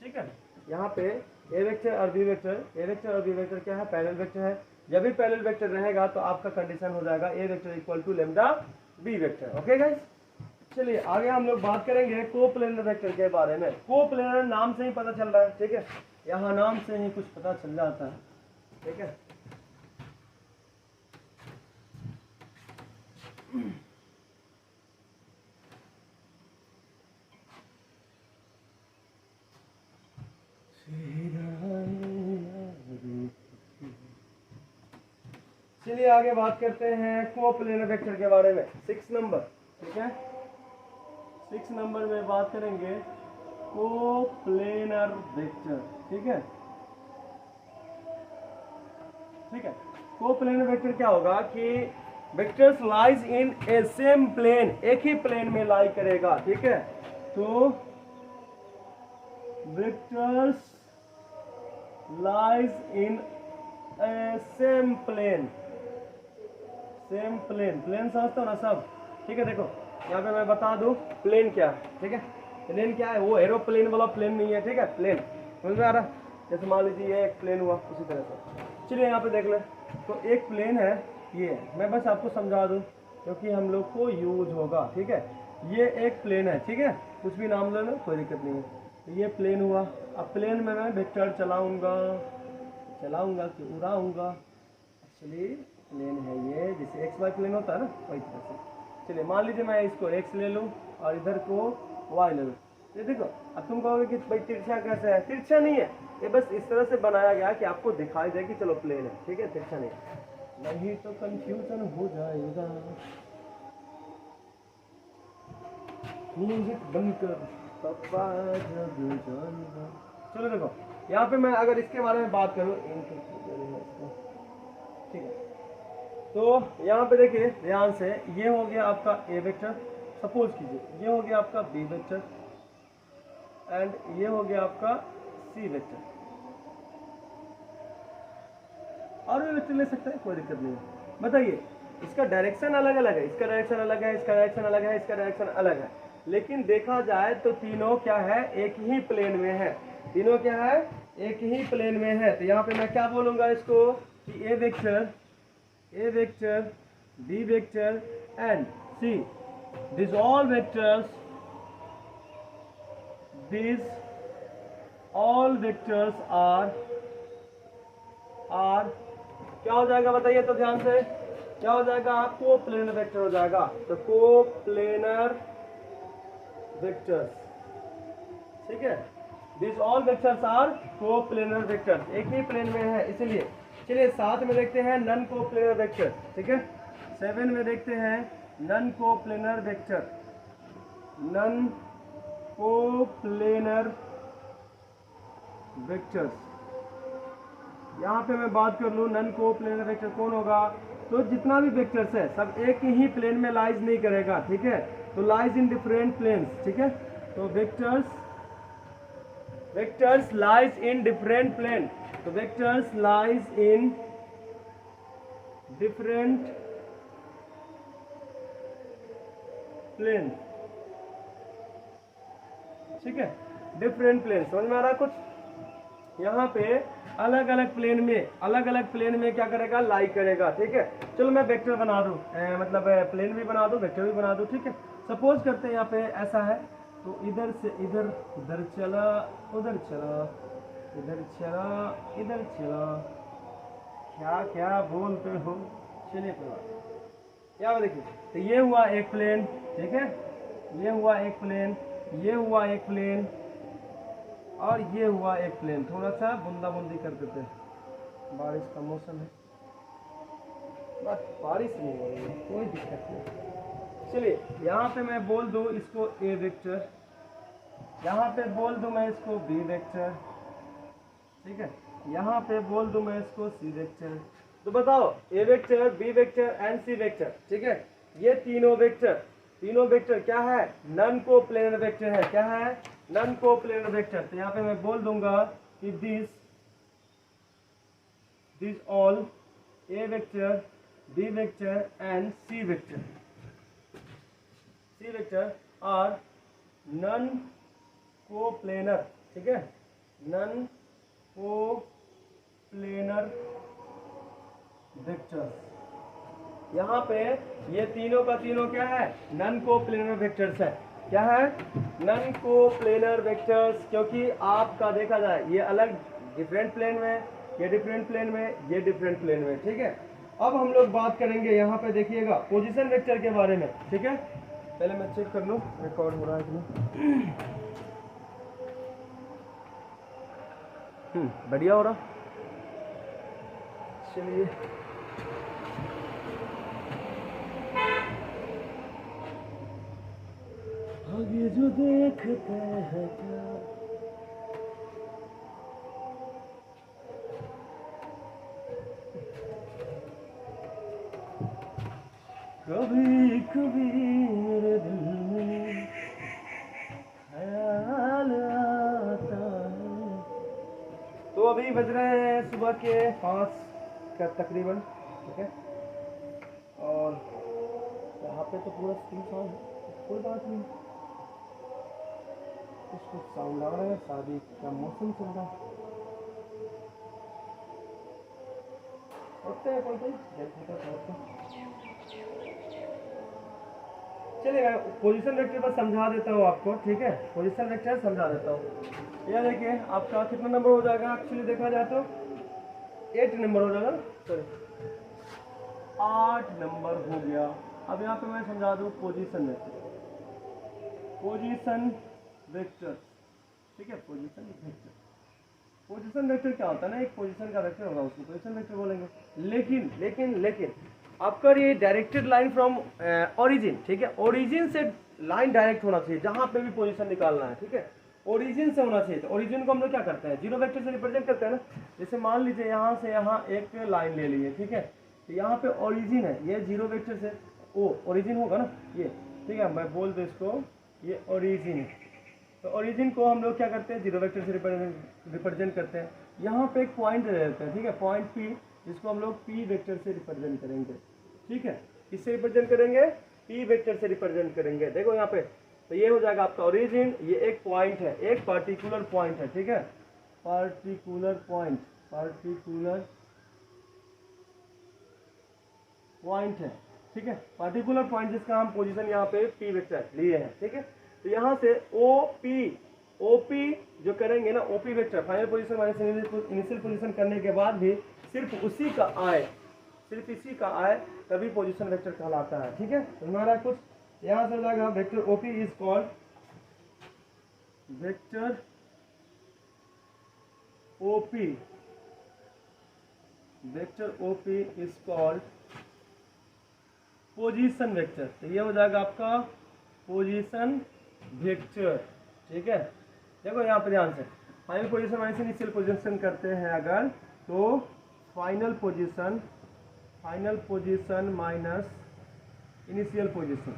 Speaker 1: ठीक है, यहाँ पे ए वेक्टर और बी वेक्टर, ए वेक्टर और बी वेक्टर क्या है? पैरेलल वेक्टर है। जब भी पैरेलल वेक्टर रहेगा तो आपका कंडीशन हो जाएगा A vector equal to lambda B vector. Okay guys, चलिए आगे हम लोग बात करेंगे कोप्लेनर वेक्टर के बारे में। कोप्लेनर नाम से ही पता चल रहा है, ठीक है, यहाँ नाम से ही कुछ पता चल जाता है। ठीक है, चलिए आगे बात करते हैं कोप्लेनर वेक्टर के बारे में। 6 नंबर, ठीक है, 6 नंबर में बात करेंगे कोप्लेनर वेक्टर। ठीक है, ठीक है, कोप्लेनर वेक्टर क्या होगा कि vectors lies in a same plane, एक ही प्लेन में लाई करेगा। ठीक है, तो vectors lies in a same plane, same plane, plane समझते हो ना सब? ठीक है, देखो यहाँ पे मैं बता दूं प्लेन क्या है। ठीक है, प्लेन क्या है? वो एरोप्लेन वाला प्लेन नहीं है। ठीक है, प्लेन समझ में आ रहा है? जैसे मान लीजिए ये एक प्लेन हुआ, उसी तरह से चलिए यहाँ पे देख ले, तो एक प्लेन है ये, मैं बस आपको समझा दूं क्योंकि हम लोग को यूज होगा। ठीक है, ये एक प्लेन है, ठीक है, कुछ भी नाम ले लो कोई दिक्कत नहीं है। तो ये प्लेन हुआ, अब प्लेन में मैं वेक्टर चलाऊंगा कि उड़ाऊंगा, एक्चुअली प्लेन है ये, जैसे एक्स वाई प्लेन होता है ना, वही तरह से। चलिए मान लीजिए मैं इसको एक्स ले लूँ और इधर को वाई ले लूँ। ये देखो, अब तुम कहोगे कि भाई तिरछा कैसे है? तिरछा नहीं है, ये बस इस तरह से बनाया गया कि आपको दिखाई दे कि चलो प्लेन है। ठीक है, तिरछा नहीं तो कंफ्यूजन हो जाएगा। म्यूजिक बंद कर पापा जब जाएगा। चलो देखो, यहाँ पे मैं अगर इसके बारे में बात करूँ, ठीक है, तो यहाँ पे देखिए ध्यान से, ये हो गया आपका ए वेक्टर, सपोज कीजिए ये हो गया आपका बी वेक्टर एंड ये हो गया आपका सी वेक्टर, और भी वेक्टर ले सकते हैं, कोई दिक्कत नहीं है। बताइए, इसका डायरेक्शन अलग अलग है, इसका डायरेक्शन अलग है, इसका डायरेक्शन अलग है, इसका डायरेक्शन अलग है, लेकिन देखा जाए तो तीनों क्या है? एक ही प्लेन में है। तीनों क्या है? एक ही प्लेन में है। तो यहाँ पे मैं क्या बोलूँगा इसको कि ए vector, B vector and C, these all vectors, these all vectors are क्या हो जाएगा बताइए तो ध्यान से, क्या हो जाएगा? कोप्लेनर वेक्टर हो जाएगा। तो कोप्लेनर वेक्टर्स, ठीक है, this all vectors are coplanar vectors, एक ही प्लेन में है इसलिए। चलिए 7 में देखते हैं नन कोप्लेनर वेक्टर। ठीक है, 7 में देखते हैं non coplanar vector, non coplanar vectors. यहाँ पे मैं बात कर लूँ नन कोप्लेनर वेक्टर कौन होगा? तो जितना भी वेक्टर्स है सब एक ही प्लेन में लाइज नहीं करेगा। ठीक है, तो लाइज इन डिफरेंट प्लेन्स। ठीक है, तो vectors lies in different plane, तो vectors lies in different plane. ठीक है, डिफरेंट प्लेन, समझ में आ रहा है कुछ? यहाँ पे अलग अलग प्लेन में क्या करेगा? लाई करेगा। ठीक है, चलो मैं वेक्टर बना दूँ, मतलब प्लेन भी बना दूँ, वेक्टर भी बना दूँ। ठीक है, सपोज करते हैं यहाँ पे ऐसा है, तो इधर से इधर, उधर चला, उधर चला, इधर चला, इधर चला, क्या क्या बोलते हो। चलिए कोई बात नहीं। यहाँ देखिए, तो ये हुआ एक प्लेन, ठीक है, ये हुआ एक प्लेन, ये हुआ एक प्लेन, और ये हुआ एक प्लेन। थोड़ा सा बूंदा बूंदी कर देते हैं, बारिश का मौसम है, बस बारिश नहीं हो रही है, कोई दिक्कत नहीं। चलिए यहाँ पे मैं बोल दूँ इसको ए वेक्टर, यहाँ पे बोल दूँ मैं इसको बी वेक्टर, ठीक है, यहाँ पे बोल दूँ मैं इसको सी वेक्टर। तो बताओ A vector, B vector and C vector, ठीक है, ये तीनों वेक्टर क्या है, नन को प्लेनर वेक्टर है। क्या है, नन को प्लेनर वेक्टर। तो यहाँ पे मैं बोल दूंगा कि this all A vector, B vector and C vector are non coplanar, ठीक है, नन को प्लेनर वेक्टर्स। यहाँ पे ये तीनों का तीनों क्या है, नन को प्लेनर वेक्टर्स है। क्या है, नन को प्लेनर वेक्टर्स, क्योंकि आपका देखा जाए ये अलग डिफरेंट प्लेन में, ये डिफरेंट प्लेन में, ये डिफरेंट प्लेन में, ठीक है। अब हम लोग बात करेंगे यहाँ पे देखिएगा पोजीशन वेक्टर के बारे में, ठीक है। पहले मैं चेक कर लूँ रिकॉर्ड हो रहा है कि नहीं। बढ़िया हो रहा। चलिए आगे जो देखते हैं क्या, कभी कभी मेरे दिल में ख्याल आता है। तो अभी बज रहे हैं सुबह के 5 का तकरीबन, ठीक है, और यहाँ पे तो पूरा स्क्रीन साउंड है, कोई बात नहीं, कुछ साउंड आ रहा है, शादी का मौसम चल रहा है, कोई चलिए मैं पोजीशन वेक्टर पर समझा देता हूँ आपको, ठीक है, पोजीशन वेक्टर समझा देता हूँ। यह देखिए आपका कितना नंबर हो जाएगा, एक्चुअली देखा जाए तो 8 नंबर हो जाएगा, सॉरी 8 नंबर हो गया। अब यहाँ पे मैं समझा दूँ पोजीशन वेक्टर, ठीक है, पोजीशन वेक्टर क्या होता है ना, एक पोजीशन का वेक्टर होगा उसको पोजीशन वेक्टर बोलेंगे। लेकिन आपका ये डायरेक्टेड लाइन फ्रॉम ओरिजिन, ठीक है, ओरिजिन से लाइन डायरेक्ट होना चाहिए जहां पे भी पोजीशन निकालना है, ठीक है, ओरिजिन से होना चाहिए। तो ओरिजिन को हम लोग क्या करते हैं, जीरो वेक्टर से रिप्रेजेंट करते हैं ना। जैसे मान लीजिए यहाँ से यहाँ एक लाइन ले लिए, ठीक है, तो यहाँ पे ओरिजिन है, ये जीरो वेक्टर से ओ ओरिजिन होगा ना ये, ठीक है, मैं बोल दूँ इसको ये ओरिजिन है। तो ओरिजिन को हम लोग क्या करते हैं, जीरो वेक्टर से रिप्रेजेंट करते हैं। यहाँ पे एक पॉइंट दे देते हैं, ठीक है, पॉइंट पी, जिसको हम लोग पी वेक्टर से रिप्रेजेंट करेंगे, ठीक है, किससे रिप्रेजेंट करेंगे, पी वेक्टर से रिप्रेजेंट करेंगे। देखो यहाँ पे, तो ये हो जाएगा आपका ओरिजिन, ये एक पॉइंट है, एक पर्टिकुलर पॉइंट है, ठीक है, पर्टिकुलर पॉइंट है, ठीक है, पर्टिकुलर पॉइंट जिसका हम पोजीशन यहाँ पे पी वेक्टर लिए हैं, ठीक है। तो यहाँ से ओपी जो करेंगे ना, OP vector final position minus initial position करने के बाद भी सिर्फ इसी का आए तभी पोजीशन वेक्टर कहलाता है, ठीक है। तो हमारा कुछ यहाँ से हो जाएगा, vector OP is called vector OP is called position vector. तो ये हो जाएगा आपका पोजीशन वेक्टर, ठीक है। देखो यहाँ पे ध्यान से, final position minus initial position करते हैं अगर, तो final position minus initial position,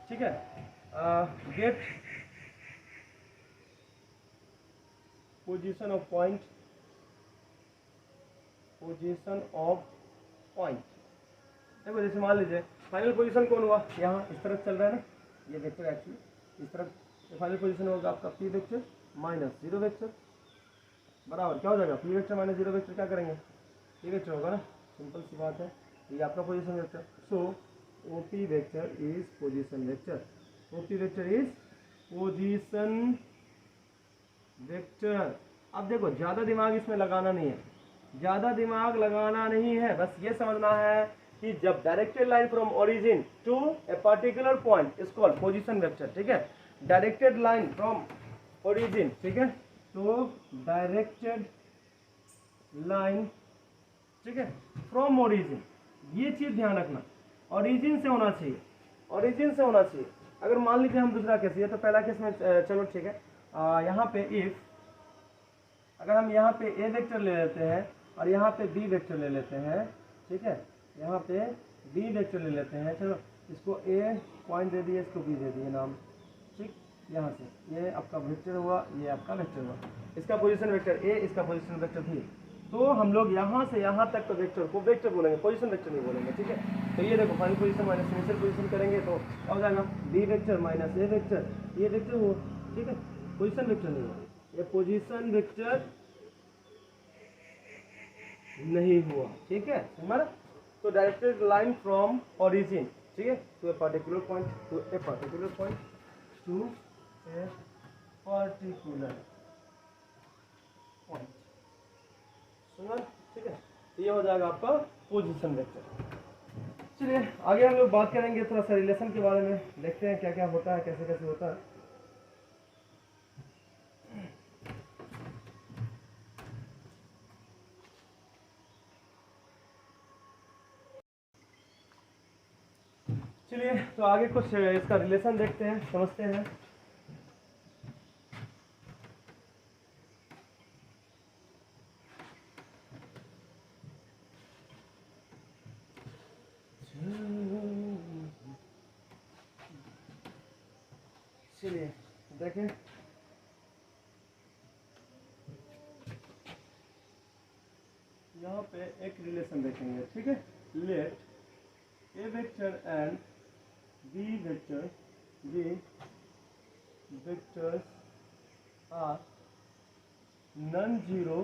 Speaker 1: ठीक है, गेट पोजीशन ऑफ पॉइंट, देखो जैसे मान लीजिए फाइनल पोजीशन कौन हुआ, यहाँ इस तरफ चल रहा है ना ये वेक्टर, एक्चुअली इस तरफ, तो फाइनल पोजीशन होगा आपका P vector minus zero vector, बराबर क्या हो जाएगा, P vector minus zero vector क्या करेंगे, पी वेक्टर होगा ना, सिंपल सी बात है, ये आपका position vector. So OP vector is position vector, OP vector is position vector. अब देखो ज़्यादा दिमाग इसमें लगाना नहीं है, ज़्यादा दिमाग लगाना नहीं है, बस ये समझना है कि जब directed line from origin to a particular point is called position vector, ठीक है। डायरेक्टेड लाइन फ्रॉम ओरिजिन, ठीक है, तो डायरेक्टेड लाइन, ठीक है, फ्रॉम ओरिजिन, ये चीज़ ध्यान रखना, ओरिजिन से होना चाहिए, ओरिजिन से होना चाहिए। अगर मान लीजिए हम दूसरा केस, ये तो पहला केस में चलो ठीक है, यहाँ पे इफ अगर हम यहाँ पे ए वेक्टर ले लेते हैं और यहाँ पे बी वेक्टर ले लेते हैं, ठीक है, यहाँ पे बी वेक्टर ले लेते हैं, चलो इसको ए पॉइंट दे दिए, इसको बी दे दिए नाम, ठीक, यहाँ से ये आपका वेक्टर हुआ, ये आपका वेक्टर हुआ, इसका पोजीशन वेक्टर ए, इसका पोजीशन वेक्टर बी। तो हम लोग यहाँ से यहाँ तक तो वेक्टर को वेक्टर बोलेंगे, पोजीशन वेक्टर नहीं बोलेंगे, ठीक है। तो ये देखो final position minus initial position करेंगे तो क्या हो जाएगा, B vector minus A vector, ये वेक्टर हो, ठीक है, पोजीशन वेक्टर नहीं हो, ये पोजीशन वेक्टर नहीं हुआ, ठीक है, हमारा। तो डायरेक्टेड लाइन फ्रॉम ओरिजिन, ठीक है, to a particular point, to a particular point, to a particular point, सुना, ठीक है। ये हो जाएगा आपका पोजीशन वेक्टर। चलिए आगे हम लोग बात करेंगे थोड़ा सा रिलेशन के बारे में, देखते हैं क्या क्या होता है, कैसे कैसे होता है। चलिए तो आगे कुछ इसका रिलेशन देखते हैं, समझते हैं। चलिए देखें, यहाँ पे एक रिलेशन देखेंगे, ठीक है। Let A vector and B vector, B vectors are non zero,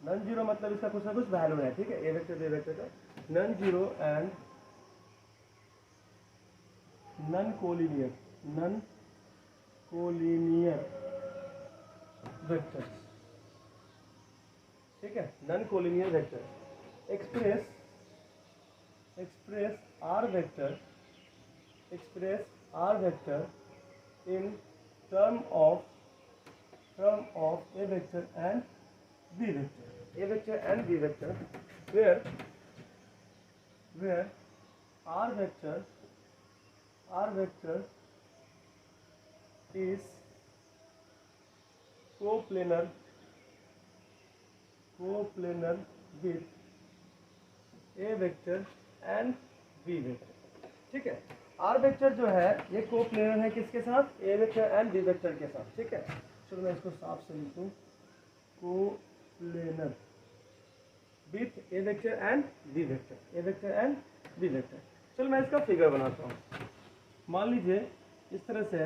Speaker 1: non zero मतलब इसका कुछ ना कुछ वैल्यू है, ठीक है, ए वेक्टर बी वेक्टर का non zero and non collinear, non collinear vectors, ठीक है, non collinear vector express R vector, express R vector in term of A vector and B vector, A vector and B vector, where r vector is coplanar with a vector and b vector, ठीक है। r vector जो है ये coplanar है किसके साथ, a vector and b vector के साथ, ठीक है। चलो मैं इसको साफ से लिखूं, coplanar with A vector and B vector, A vector and B vector. चलो मैं इसका फिगर बनाता हूँ। मान लीजिए इस तरह से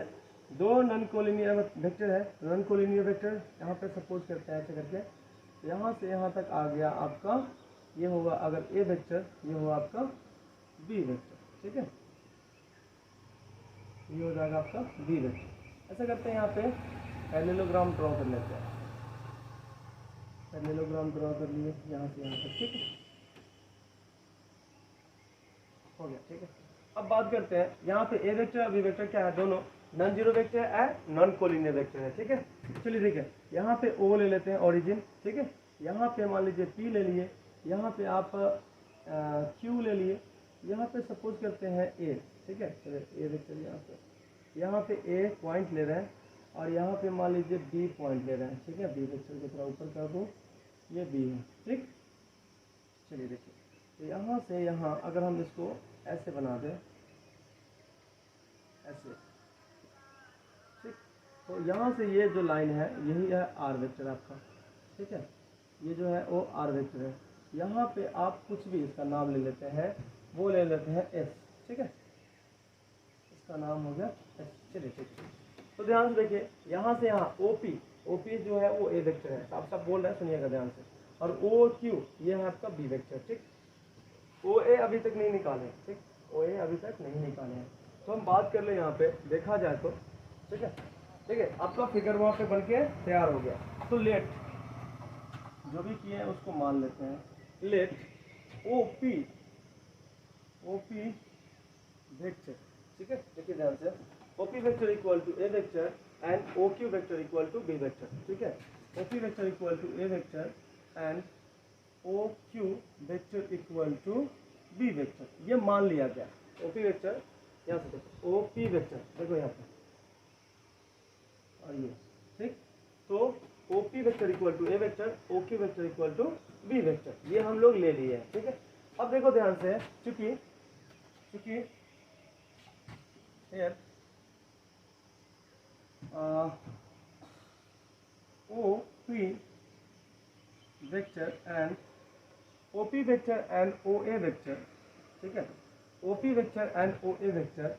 Speaker 1: दो नॉन कोलिनियर वेक्टर है, नॉन कोलिनियर वेक्टर यहाँ पे सपोज करते हैं ऐसे करके, यहाँ से यहाँ तक आ गया आपका, ये होगा अगर ए वेक्टर, ये होगा आपका बी वेक्टर, ठीक है, ये हो जाएगा आपका बी वेक्टर। ऐसा करते हैं, यहाँ पे पैरेललोग्राम ड्रॉ कर लेते हैं, पैरेललोग्राम ड्रॉ कर लिए यहाँ से यहाँ तक, ठीक है, हो गया, ठीक है। अब बात करते हैं यहाँ पे ए वेक्टर और बी वेक्टर क्या है, दोनों नॉन जीरो वेक्टर है, नॉन कोलिनियर वेक्टर है, ठीक है। चलिए ठीक है, यहाँ पे ओ ले लेते हैं ओरिजिन, ठीक है, यहाँ पे मान लीजिए पी ले लिए, यहाँ पे आप क्यू ले लिए, यहाँ पे सपोज करते हैं ए, ठीक है, चलिए ए वेक्टर यहाँ पे ए पॉइंट ले रहे हैं और यहाँ पे मान लीजिए बी पॉइंट ले रहे हैं, ठीक है, बी वेक्टर को थोड़ा ऊपर कर दूँ, ये बी है, ठीक। चलिए देखिए, तो यहाँ से यहाँ अगर हम इसको ऐसे बना दें, ऐसे, ठीक, तो यहाँ से ये जो लाइन है यही है आर वेक्टर आपका, ठीक है, ये जो है वो आर वेक्टर है। यहाँ पे आप कुछ भी इसका नाम ले लेते हैं, वो ले लेते हैं एस, ठीक है, इसका नाम हो गया एस। चलिए ठीक है, तो ध्यान से देखिए, यहाँ से यहाँ ओपी जो है वो ए वेक्टर है, आप सब बोल रहे हैं, सुनिएगा ध्यान से, और ओ क्यू ये है आपका बी वेक्टर, ठीक। ओ ए अभी तक नहीं निकाले, ठीक, ओ ए अभी तक नहीं निकाले हैं, तो हम बात कर ले यहाँ पे देखा जाए तो, ठीक है। ठीक है, आपका फिगर वहाँ पे बन के तैयार हो गया। तो लेट जो भी किए हैं उसको मान लेते हैं, लेट ओपी वेक्टर, ठीक है। देखिए ध्यान से, OP vector equal to A vector and O Q vector equal to B vector, ठीक है। OP vector equal to A vector and O Q vector equal to B vector, ये मान लिया गया। ओपी वेक्टर यहाँ से देखो, ओपी वेक्टर देखो यहाँ पे और ये, ठीक। तो OP vector equal to A vector, O Q vector equal to B vector, ये हम लोग ले लिए हैं, ठीक है। अब देखो ध्यान से, चूंकि here OP vector and OP vector and OA vector, ठीक है। OP vector and OA vector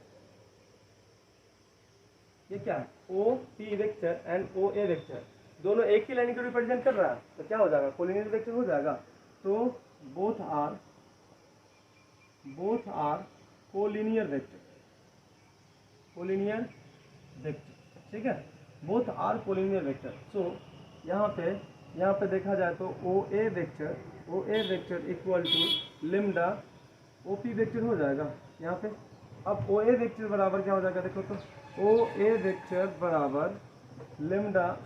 Speaker 1: ये क्या है, OP vector and OA vector दोनों एक ही लाइन को रिप्रेजेंट कर रहा है, तो क्या हो जाएगा, कोलिनियर वेक्टर हो जाएगा। तो बोथ आर कोलिनियर वेक्टर, ठीक है। Both are collinear vector. So यहाँ पे देखा जाए तो O A vector equal to lambda O P vector हो जाएगा यहाँ पे। अब ओ ए वेक्टर बराबर क्या हो जाएगा, देखो तो ओ ए वेक्टर बराबर लिम्डा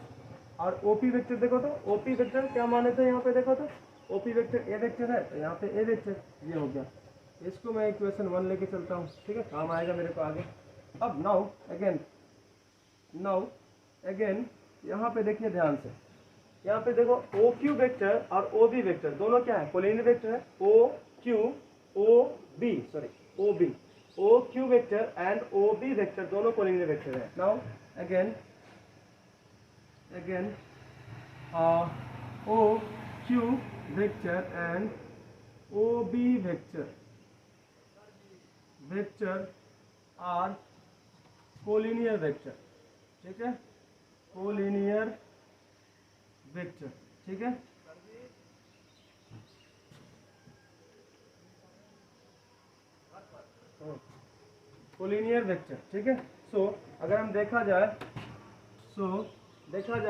Speaker 1: और ओ पी वेक्टर, देखो तो ओ पी वेक्टर क्या माने थे यहाँ पे, देखो तो ओ पी वेक्टर ए वेक्टर है, तो यहाँ पे ए वेक्टर ये हो गया। इसको मैं इक्वेशन 1 लेके चलता हूँ, ठीक है, काम आएगा मेरे को आगे। अब नाउ अगेन यहाँ पे देखिए ध्यान से, यहाँ पे देखो ओ क्यू वेक्टर और ओ बी वेक्टर दोनों क्या है, कोलिनियर वेक्टर है। O Q vector and O B vector दोनों कोलिनियर वेक्टर है। Now again O Q vector and O B vector are collinear vector, ठीक है, कोलिनियर वेक्टर, ठीक है। कोलिनियर वेक्टर, ठीक है। सो अगर हम देखा जाए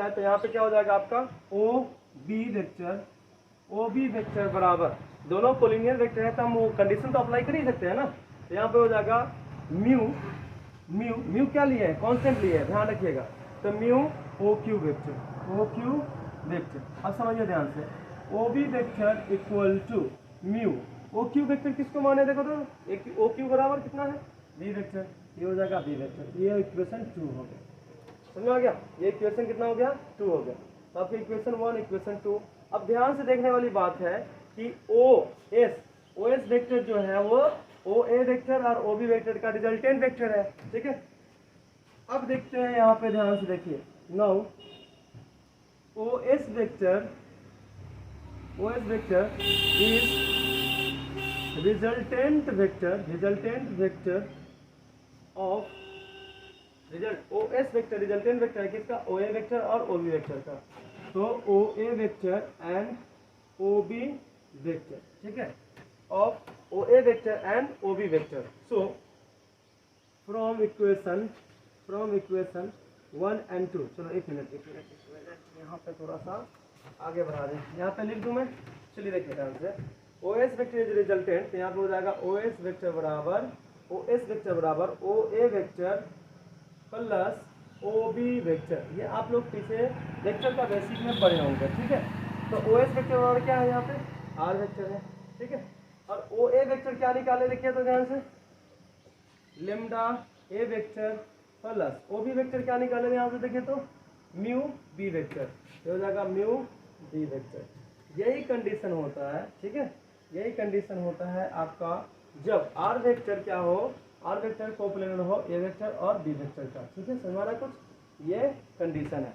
Speaker 1: तो यहाँ पे क्या हो जाएगा आपका ओ बी वेक्टर बराबर, दोनों कोलिनियर वेक्टर है तो हम वो कंडीशन तो अप्लाई कर ही सकते हैं ना। तो यहाँ पे हो जाएगा म्यू क्या लिए है, कांस्टेंट लिए है, ध्यान रखिएगा। तो म्यू ओ क्यू वेक्टर। अब समझिए ध्यान से, O B vector equal to mu O Q vector किसको माने, देखो तो एक ओ क्यू बराबर कितना है, बी वेक्टर, ये हो जाएगा बी वेक्टर। ये इक्वेशन 2 हो गया, समझ में आ गया। ये इक्वेशन कितना हो गया, 2 हो गया। तो आपकी इक्वेशन 1 इक्वेशन 2। अब ध्यान से देखने वाली बात है कि ओ एस वेक्टर जो है वो ओ ए वेक्टर और ओ बी वेक्टर का रिजल्टेंट वेक्टर है, ठीक है। अब देखते हैं यहाँ पे ध्यान से देखिए, now O S vector is resultant vector of O S vector resultant vector है किसका, ओ ए वेक्टर और ओ बी वेक्टर का। तो O A vector and O B vector, ठीक है, of O A vector and O B vector. So from equation 1 and 2, चलो एक minute यहाँ पे थोड़ा सा आगे बढ़ा दें, यहाँ पे लिख दूँ मैं, चलिए देखिए ध्यान से। O S vector is resultant, तो यहाँ पे हो जाएगा ओ एस वेक्टर बराबर O A vector plus O B vector. ये आप लोग पीछे वेक्टर का बेसिक में पढ़े होंगे, ठीक है। तो ओ एस वेक्टर बराबर क्या है, यहाँ पे आर वेक्टर है, ठीक है। और ओ ए वेक्टर क्या निकाले, देखिए तो ध्यान से, lambda A vector plus O B vector क्या निकाले यहाँ से देखिए तो म्यू बी वेक्टर, हो जाएगा म्यू बी वेक्टर। यही कंडीशन होता है, ठीक है, यही कंडीशन होता है आपका जब आर वेक्टर क्या हो, आर वेक्टर कोप्लेनर हो ए वेक्टर और बी वेक्टर का, ठीक है। समझ में आ रहा है कुछ, ये कंडीशन है।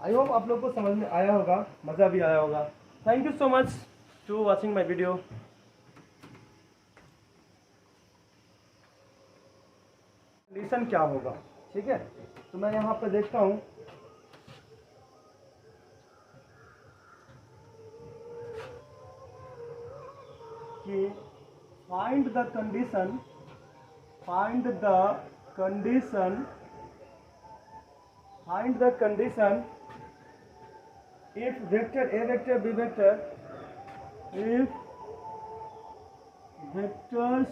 Speaker 1: आई होप आप लोग को समझ में आया होगा, मज़ा भी आया होगा। Thank you so much to watching my video. Condition क्या होगा, ठीक है। तो मैं यहाँ पे देखता हूँ कि find the condition find the condition if vector a vector b vector, if vectors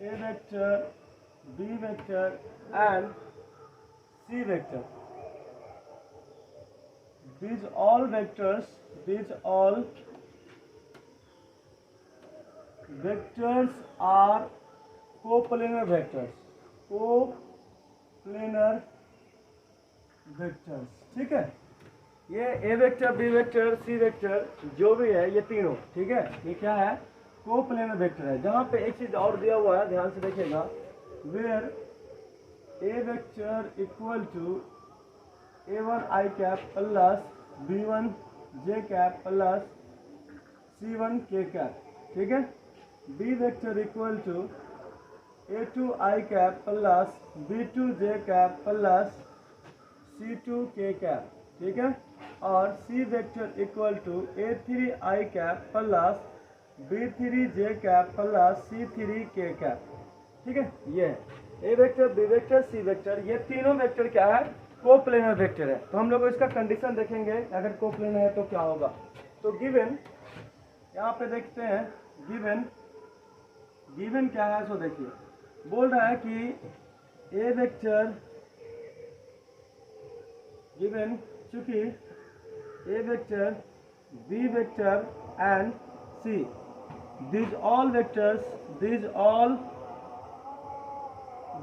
Speaker 1: a vector b vector and c vector, these all vectors are coplanar vectors, ठीक है। ये A vector B vector C vector जो भी है ये तीनों, ठीक है, ये क्या है, कोप्लेनर वेक्टर है। जहाँ पे एक चीज और दिया हुआ है, ध्यान से देखिएगा, where A vector equal to a1 i cap plus b1 j cap plus c1 k cap, ठीक है। b vector equal to a2 i cap plus b2 j cap plus c2 k cap, ठीक है। और c vector equal to a3 i cap plus b3 j cap plus c3 k cap, ठीक है। ये A vector B vector C vector, ये तीनों vector क्या है, कोप्लेनर वेक्टर है। तो हम लोग इसका कंडीशन देखेंगे, अगर कोप्लेनर है तो क्या होगा। तो गिवन यहाँ पे देखते हैं, गिवन क्या है, सो देखिए, बोल रहा है कि ए वेक्टर गिवन, चूंकि A vector B vector and C, these all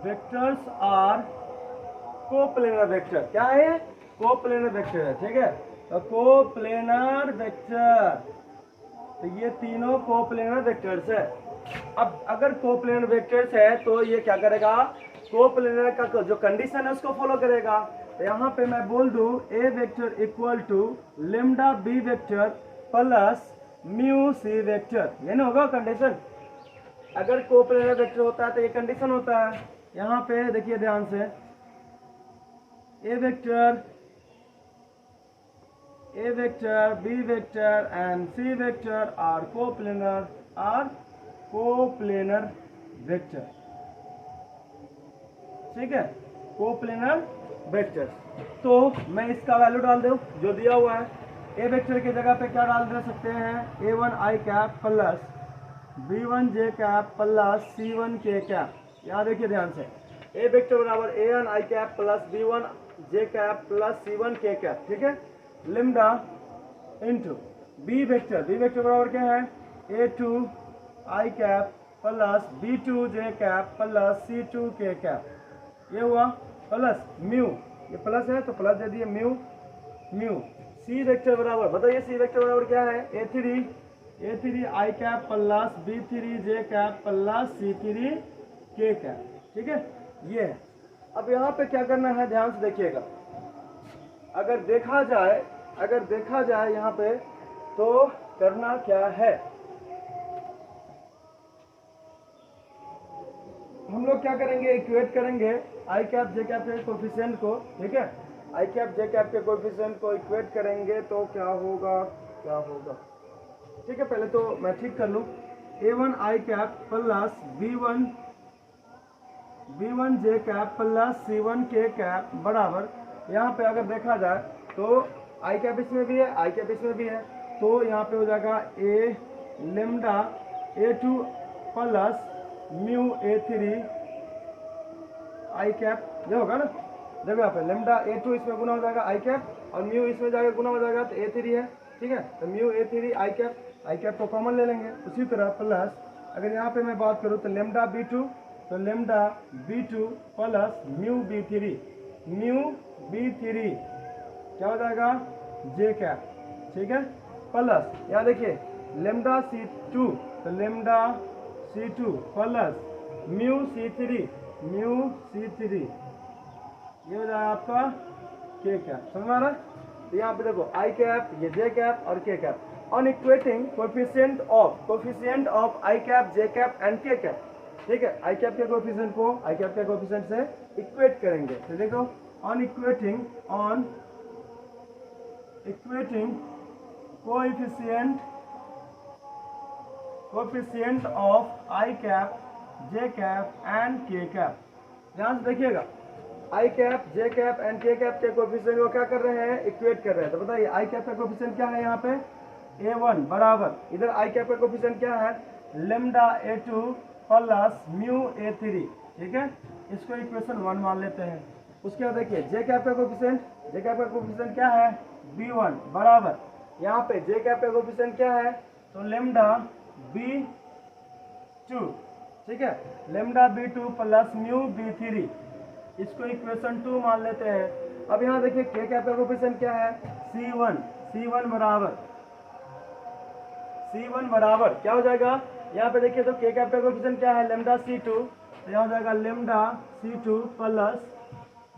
Speaker 1: vectors are coplanar vector. क्या है, कोप्लेनर वेक्टर है, ठीक है। तो कोप्लेनर वेक्टर, तो ये तीनों कोप्लेनर वेक्टर्स है। अब अगर कोप्लेनर वेक्टर्स है तो ये क्या करेगा, कोप्लेनर का जो कंडीशन है उसको फॉलो करेगा। तो यहाँ पे मैं बोल दूं A vector equal to lambda B vector plus mu C vector, ये ना होगा कंडीशन। अगर कोप्लेनर वेक्टर होता है तो ये कंडीशन होता है। यहाँ पे देखिए ध्यान से, A vector B vector and C vector are coplanar vector, ठीक है, कोप्लेनर वेक्टर। तो मैं इसका वैल्यू डाल दूं जो दिया हुआ है। ए वेक्टर की जगह पे क्या डाल दे सकते हैं, a1 i cap plus b1 j cap plus c1 k cap. यहाँ देखिए ध्यान से, ए वेक्टर बराबर a1 i cap plus b1 j cap plus c1 k cap, ठीक है। लिम्डा इंटू बी वेक्टर बराबर क्या है, a2 i cap plus b2 j cap plus c2 k cap, ये हुआ प्लस म्यू, ये प्लस है तो प्लस दे दिए, म्यू सी वेक्टर बराबर, बताइए सी वेक्टर बराबर क्या है, a3 i cap plus b3 j cap plus c3 k cap, ठीक है। ये है। अब यहाँ पे क्या करना है, ध्यान से देखिएगा, अगर देखा जाए यहाँ पे तो करना क्या है, हम लोग क्या करेंगे, इक्वेट करेंगे आई कैप जे कैप के कोफिशिएंट को, ठीक है। आई कैप जे कैप के कोफिशिएंट को इक्वेट करेंगे तो क्या होगा, ठीक है। पहले तो मैं ठीक कर लूँ, a1 I cap plus b1 J cap plus c1 k cap बराबर, यहाँ पे अगर देखा जाए तो आई कैप इसमें भी है, आई कैप इसमें भी है, तो यहाँ पे हो जाएगा a lambda a2 plus mu a3 I cap, ये होगा ना। देखो यहाँ पे लेम्डा a2 इसमें गुना हो जाएगा आई कैप और म्यू इसमें जाएगा गुना हो जाएगा तो a3 है, ठीक है। तो म्यू a3 आई कैप को कॉमन ले लेंगे। उसी तरह प्लस अगर यहाँ पे मैं बात करूँ तो lambda b2 plus mu b3 क्या हो जाएगा, जे कैप, ठीक है। प्लस यहाँ देखिए लेम्डा c2 तो lambda c2 plus mu c3 ये हो जाएगा आपका k कैप, समझ में आ रहा है। तो यहाँ पे देखो आई कैप, ये जे कैप और k cap on equating coefficient of I cap J cap and k cap, ठीक है। आई कैप के कोफिशिएंट को आई कैप के कोफिशिएंट से इक्वेट करेंगे। तो देखो on equating coefficient of I cap J cap and के कैप। ध्यान से देखिएगा, आई कैप, जे कैप एंड के कैप के कोफिशिएंट को क्या कर रहे हैं, इक्वेट कर रहे हैं। तो बताइए आई कैप का कोफिशिएंट क्या है यहाँ पे, A1 बराबर, इधर आई कैप का कोफिशिएंट क्या है, lambda A2 plus mu A3। ठीक है, इसको इक्वेशन 1 मान लेते हैं। उसके बाद देखिए जे कैप का कोफिशिएंट, जे कैप का कोफिशिएंट क्या है, B1 बराबर, यहाँ पे जे कैप का कोफिशिएंट क्या है, तो लेमडा B2। ठीक है, lambda B2 plus mu B3, इसको इक्वेशन 2 मान लेते हैं। अब यहाँ देखिए के कैप का कोफिशिएंट क्या है, C1, C1 बराबर, C1 बराबर क्या हो जाएगा, यहाँ पे देखिए तो के कैप का कोफिशिएंट क्या है, लेमडा C2, तो यहाँ हो जाएगा lambda C2 plus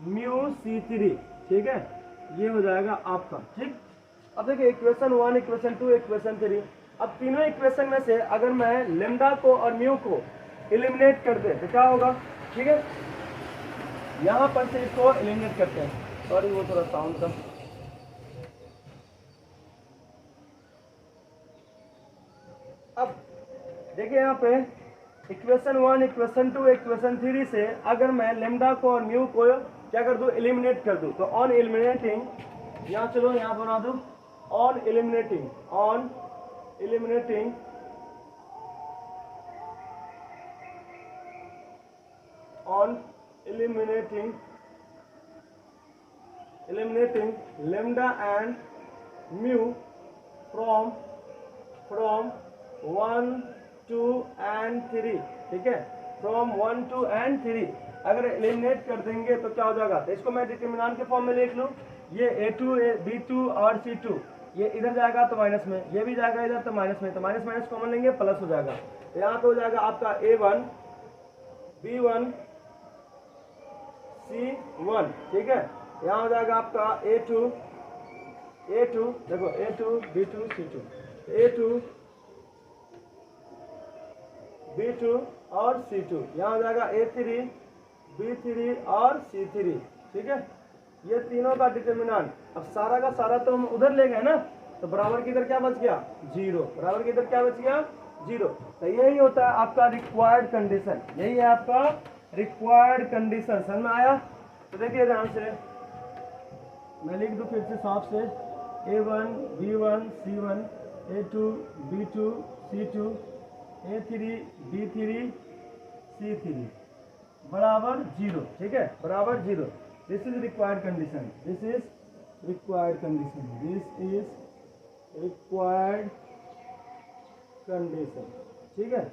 Speaker 1: mu C3। ठीक है, ये हो जाएगा आपका। ठीक, अब देखिए इक्वेशन 1, इक्वेशन 2, इक्वेशन 3। अब तीनों इक्वेशन में से अगर मैं लेमडा को और म्यू को एलिमिनेट कर दे तो क्या होगा। ठीक है, यहाँ पर से इसको एलिमिनेट करते हैं, सॉरी वो थोड़ा साउंड था। अब देखिए यहाँ पे इक्वेशन 1, इक्वेशन 2, इक्वेशन 3 से अगर मैं लेमडा को और म्यू को क्या कर दूं, एलिमिनेट कर दूं, तो ऑन एलिमिनेटिंग, यहाँ चलो यहाँ बना दूं, on eliminating, on eliminating on eliminating lambda and mu from 1, 2 and 3। ठीक है, from 1, 2 and 3 अगर एलिमिनेट कर देंगे तो क्या हो जाएगा, तो इसको मैं डिटरमिनेंट के फॉर्म में लिख लूँ, ये A2, B2 और C2, ये इधर जाएगा तो माइनस में, ये भी जाएगा इधर तो माइनस में, तो माइनस माइनस कॉमन लेंगे प्लस हो जाएगा। तो यहाँ पे हो जाएगा आपका A1, B1, C1। ठीक है, यहाँ हो जाएगा आपका A2, देखो A2, B2, C2, A2, B2 और C2, यहाँ हो जाएगा A3, B3 और C3। ठीक है, ये तीनों का डिटरमिनेंट। अब सारा का सारा तो हम उधर ले गए ना, तो बराबर की इधर क्या बच गया, 0, बराबर की इधर क्या बच गया, 0। तो यही होता है आपका रिक्वायर्ड कंडीशन, यही है आपका रिक्वायर्ड कंडीशन। समझ में आया। तो देखिए ध्यान से मैं लिख दूं फिर से साफ से, A1, B1, C1, A2, B2, C2, A3, B3, C3 बराबर 0। ठीक है, बराबर 0। This is required condition, this is required condition, this is required condition. ठीक है,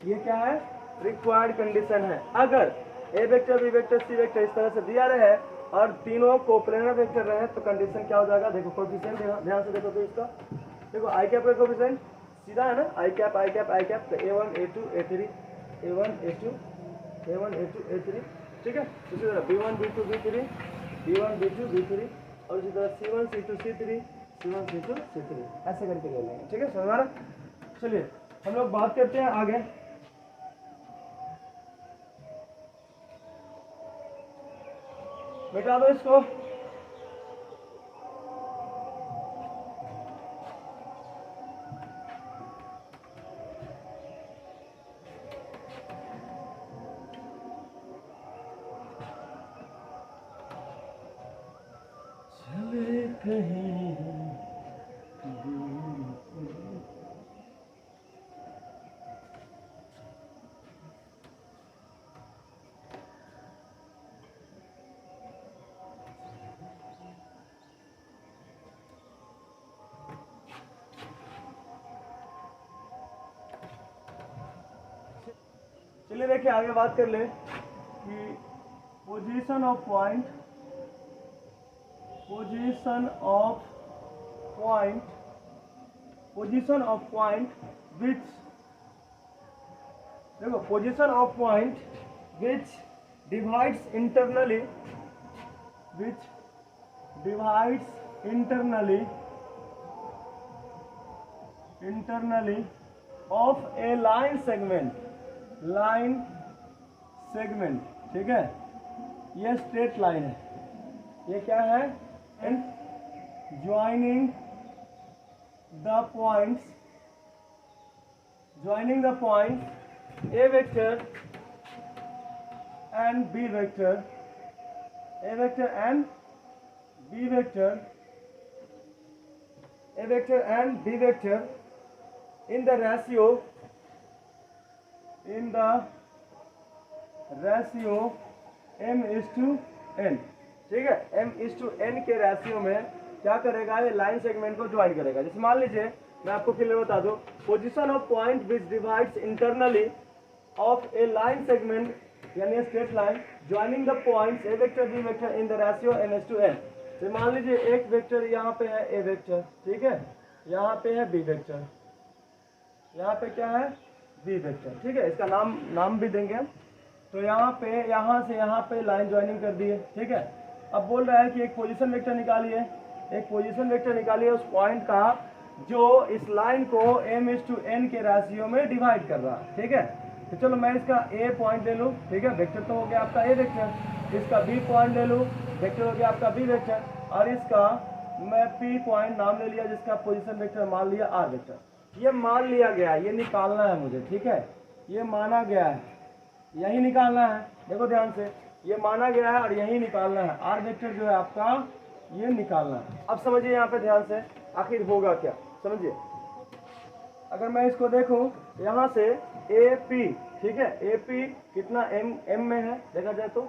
Speaker 1: ये क्या है, रिक्वायर्ड कंडीशन है। अगर ए vector, B vector, C vector इस तरह से दिया रहे और तीनों को प्लेनर वेक्टर रहे तो कंडीशन क्या हो जाएगा, देखो कोएफिशिएंट ध्यान से देखो तो इसका, देखो आई कैप का कोएफिशिएंट सीधा है ना, आई कैप आई कैप आई कैप, तो A1, A2, A3, A1, A2, A1, A2, A3। ठीक है, इसी तरह B1, B2, B3, B1, B2, B3 और इसी तरह C1, C2, C3, C1, C2, C3 ऐसे करके ले लेंगे। ठीक है, समझ आ रहा। चलिए हम लोग बात करते हैं आगे। मिटा दो इसको। चले कहीं चलिए देखिए आगे बात कर ले कि position of point, position of point which, देखो position of point which divides internally, which divides internally of a line segment, ठीक है, ये स्ट्रेट लाइन है, ये क्या है, and joining the points A vector and B vector, A vector and B vector, A vector and B vector in the ratio m/n, ठीक है, m/n के रेशियो में क्या करेगा, ये लाइन सेगमेंट को ज्वाइन करेगा। जैसे मान लीजिए, मैं आपको क्लियर बता दूं, position of point which divides internally of a line segment यानी straight line joining the points A vector B vector in the ratio n/n। तो मान लीजिए एक वेक्टर यहाँ पे है ए वेक्टर, ठीक है, यहाँ पे है बी वेक्टर, यहाँ पे क्या है बी वेक्टर, ठीक है, इसका नाम भी देंगे हम। तो यहाँ से यहाँ पे लाइन ज्वाइनिंग कर दी है, ठीक है। अब बोल रहा है कि एक पोजीशन वेक्टर निकालिए, एक पोजीशन वेक्टर निकालिए उस पॉइंट का जो इस लाइन को m/n के रेशियो में डिवाइड कर रहा है, ठीक है। तो चलो मैं इसका ए पॉइंट ले लूँ, ठीक है, वेक्टर तो हो गया आपका ए वेक्टर, इसका बी पॉइंट ले लूँ, वेक्टर हो गया आपका बी वेक्टर, और इसका मैं पी पॉइंट नाम ले लिया जिसका पोजीशन वेक्टर मान लिया आर वेक्टर। ये मान लिया गया, ये निकालना है मुझे, ठीक है, ये माना गया है, यही निकालना है। देखो ध्यान से, ये माना गया है और यही निकालना है, आर वेक्टर जो है आपका ये निकालना है। अब समझिए यहाँ पे ध्यान से, आखिर होगा क्या, समझिए। अगर मैं इसको देखूं यहाँ से ए पी, ठीक है, ए पी कितना एम में है देखा जाए तो,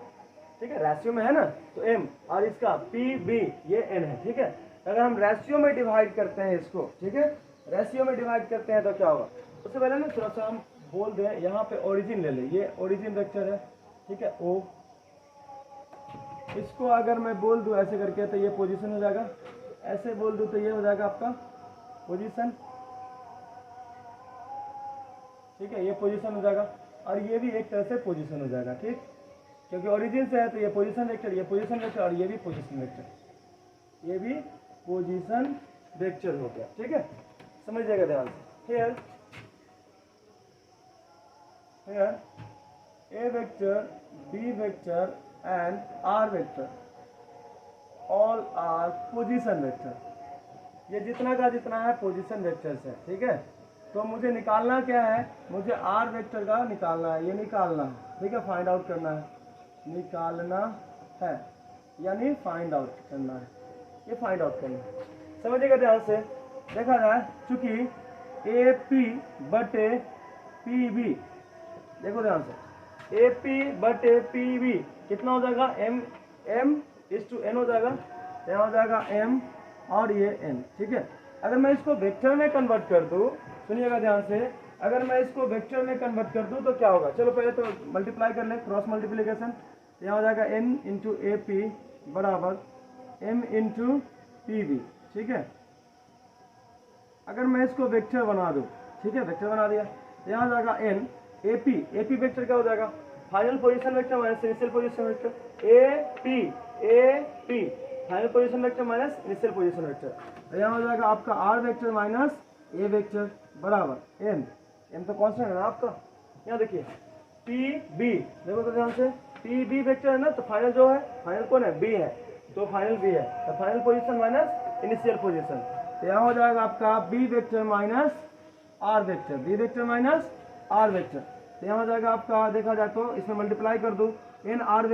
Speaker 1: ठीक है, रेशियो में है ना, तो एम, और इसका पी बी ये एन है, ठीक है। अगर हम रेशियो में डिवाइड करते हैं इसको, ठीक है, रेशियो में डिवाइड करते हैं तो क्या होगा, उससे पहले ना थोड़ा सा हम बोल दें, यहाँ पे ओरिजिन ले लें, ये ओरिजिन वेक्टर है, ठीक है, ओ, इसको अगर मैं बोल दूं ऐसे करके तो ये पोजीशन हो जाएगा, ऐसे बोल दूं तो ये हो जाएगा आपका पोजीशन, ठीक है, ये पोजीशन हो जाएगा, और ये भी एक तरह से पोजीशन हो जाएगा, ठीक, क्योंकि ओरिजिन से है तो ये पोजीशन वेक्टर, ये पोजीशन वेक्टर, और ये भी पोजीशन वेक्टर, ये भी पोजीशन वेक्टर हो गया, ठीक है, समझिएगा ध्यान से। here A vector, B vector and R vector all are position vector। ये जितना का जितना है पोजीशन वेक्टर्स है, ठीक है। तो मुझे निकालना क्या है, मुझे आर वेक्टर का निकालना है, ये निकालना है, ठीक है, फाइंड आउट करना है, निकालना है यानी फाइंड आउट करना है, ये फाइंड आउट करना है, समझिएगा ध्यान से। देखा जाए चूंकि ए पी बटे पी बी, देखो ध्यान से, ए पी बटे पी बी कितना हो जाएगा, m/n हो जाएगा, यहाँ हो जाएगा m और ये n, ठीक है। अगर मैं इसको वेक्टर में कन्वर्ट कर दूँ, सुनिएगा ध्यान से, अगर मैं इसको वेक्टर में कन्वर्ट कर दूँ तो क्या होगा, चलो पहले तो मल्टीप्लाई कर ले, क्रॉस मल्टीप्लीकेशन, यहाँ हो जाएगा n इंटू ए पी बराबर m इंटू पी बी, ठीक है। अगर मैं इसको वेक्टर बना दूँ, ठीक है, वेक्टर बना दिया, यहाँ हो जाएगा n, ए पी वेक्टर क्या हो जाएगा, final position vector minus initial position vector, A P final position vector minus initial position vector, तो यहाँ हो जाएगा आपका R vector minus A vector बराबर एम तो कांस्टेंट है ना आपका। यहाँ देखिए पी बी, देखो तो ध्यान से, पी बी वेक्टर है ना, तो फाइनल जो है, फाइनल कौन है, बी है, तो फाइनल बी है, तो final position minus initial position, तो यहाँ हो जाएगा आपका B vector minus R vector, B vector minus R vector, तो यहाँ हो जाएगा आपका, देखा जाए तो इसमें मल्टीप्लाई कर दूँ, N R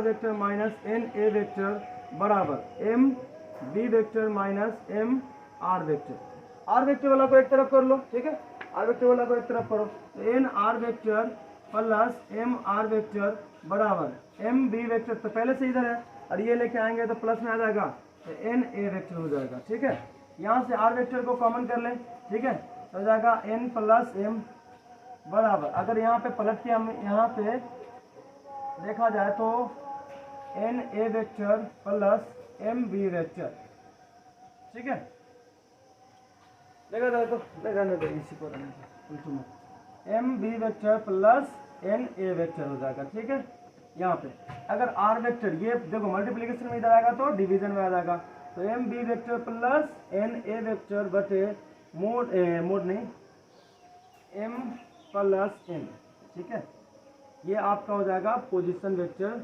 Speaker 1: vector minus N A vector बराबर M B vector minus M R vector. R vector वाला को एक तरफ कर लो, ठीक है, आर वेक्टर वाला को एक तरफ करो, तो N R vector plus M R vector बराबर एम बी वेक्टर, तो पहले से इधर है और ये लेके आएंगे तो प्लस में आ जाएगा, तो एन ए वेक्टर हो जाएगा, ठीक है। यहाँ से आर वेक्टर को कॉमन कर लें, ठीक है, तो हो जाएगा एन प्लस एम बराबर, अगर यहाँ पे पलट के हम यहाँ पे देखा जाए तो N A vector plus M B vector, ठीक है, देखा जाए तो रहने दो, इसी को रहने दो, M B vector plus N A vector हो जाएगा, ठीक है। यहाँ पे अगर आर वेक्टर, ये देखो मल्टीप्लीकेशन में इधर आएगा तो डिवीजन में आ जाएगा, तो M B vector plus N A vector बटे मोड नहीं एम प्लस एन, ठीक है, ये आपका हो जाएगा पोजीशन वेक्टर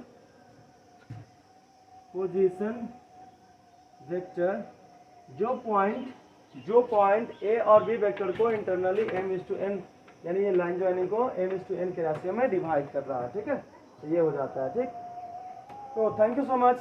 Speaker 1: जो पॉइंट ए और बी वेक्टर को इंटरनली m/n यानी ये लाइन ज्वाइनिंग को m/n के रेशियो में डिवाइड कर रहा है, ठीक है। तो ये हो जाता है, ठीक। तो थैंक यू सो मच।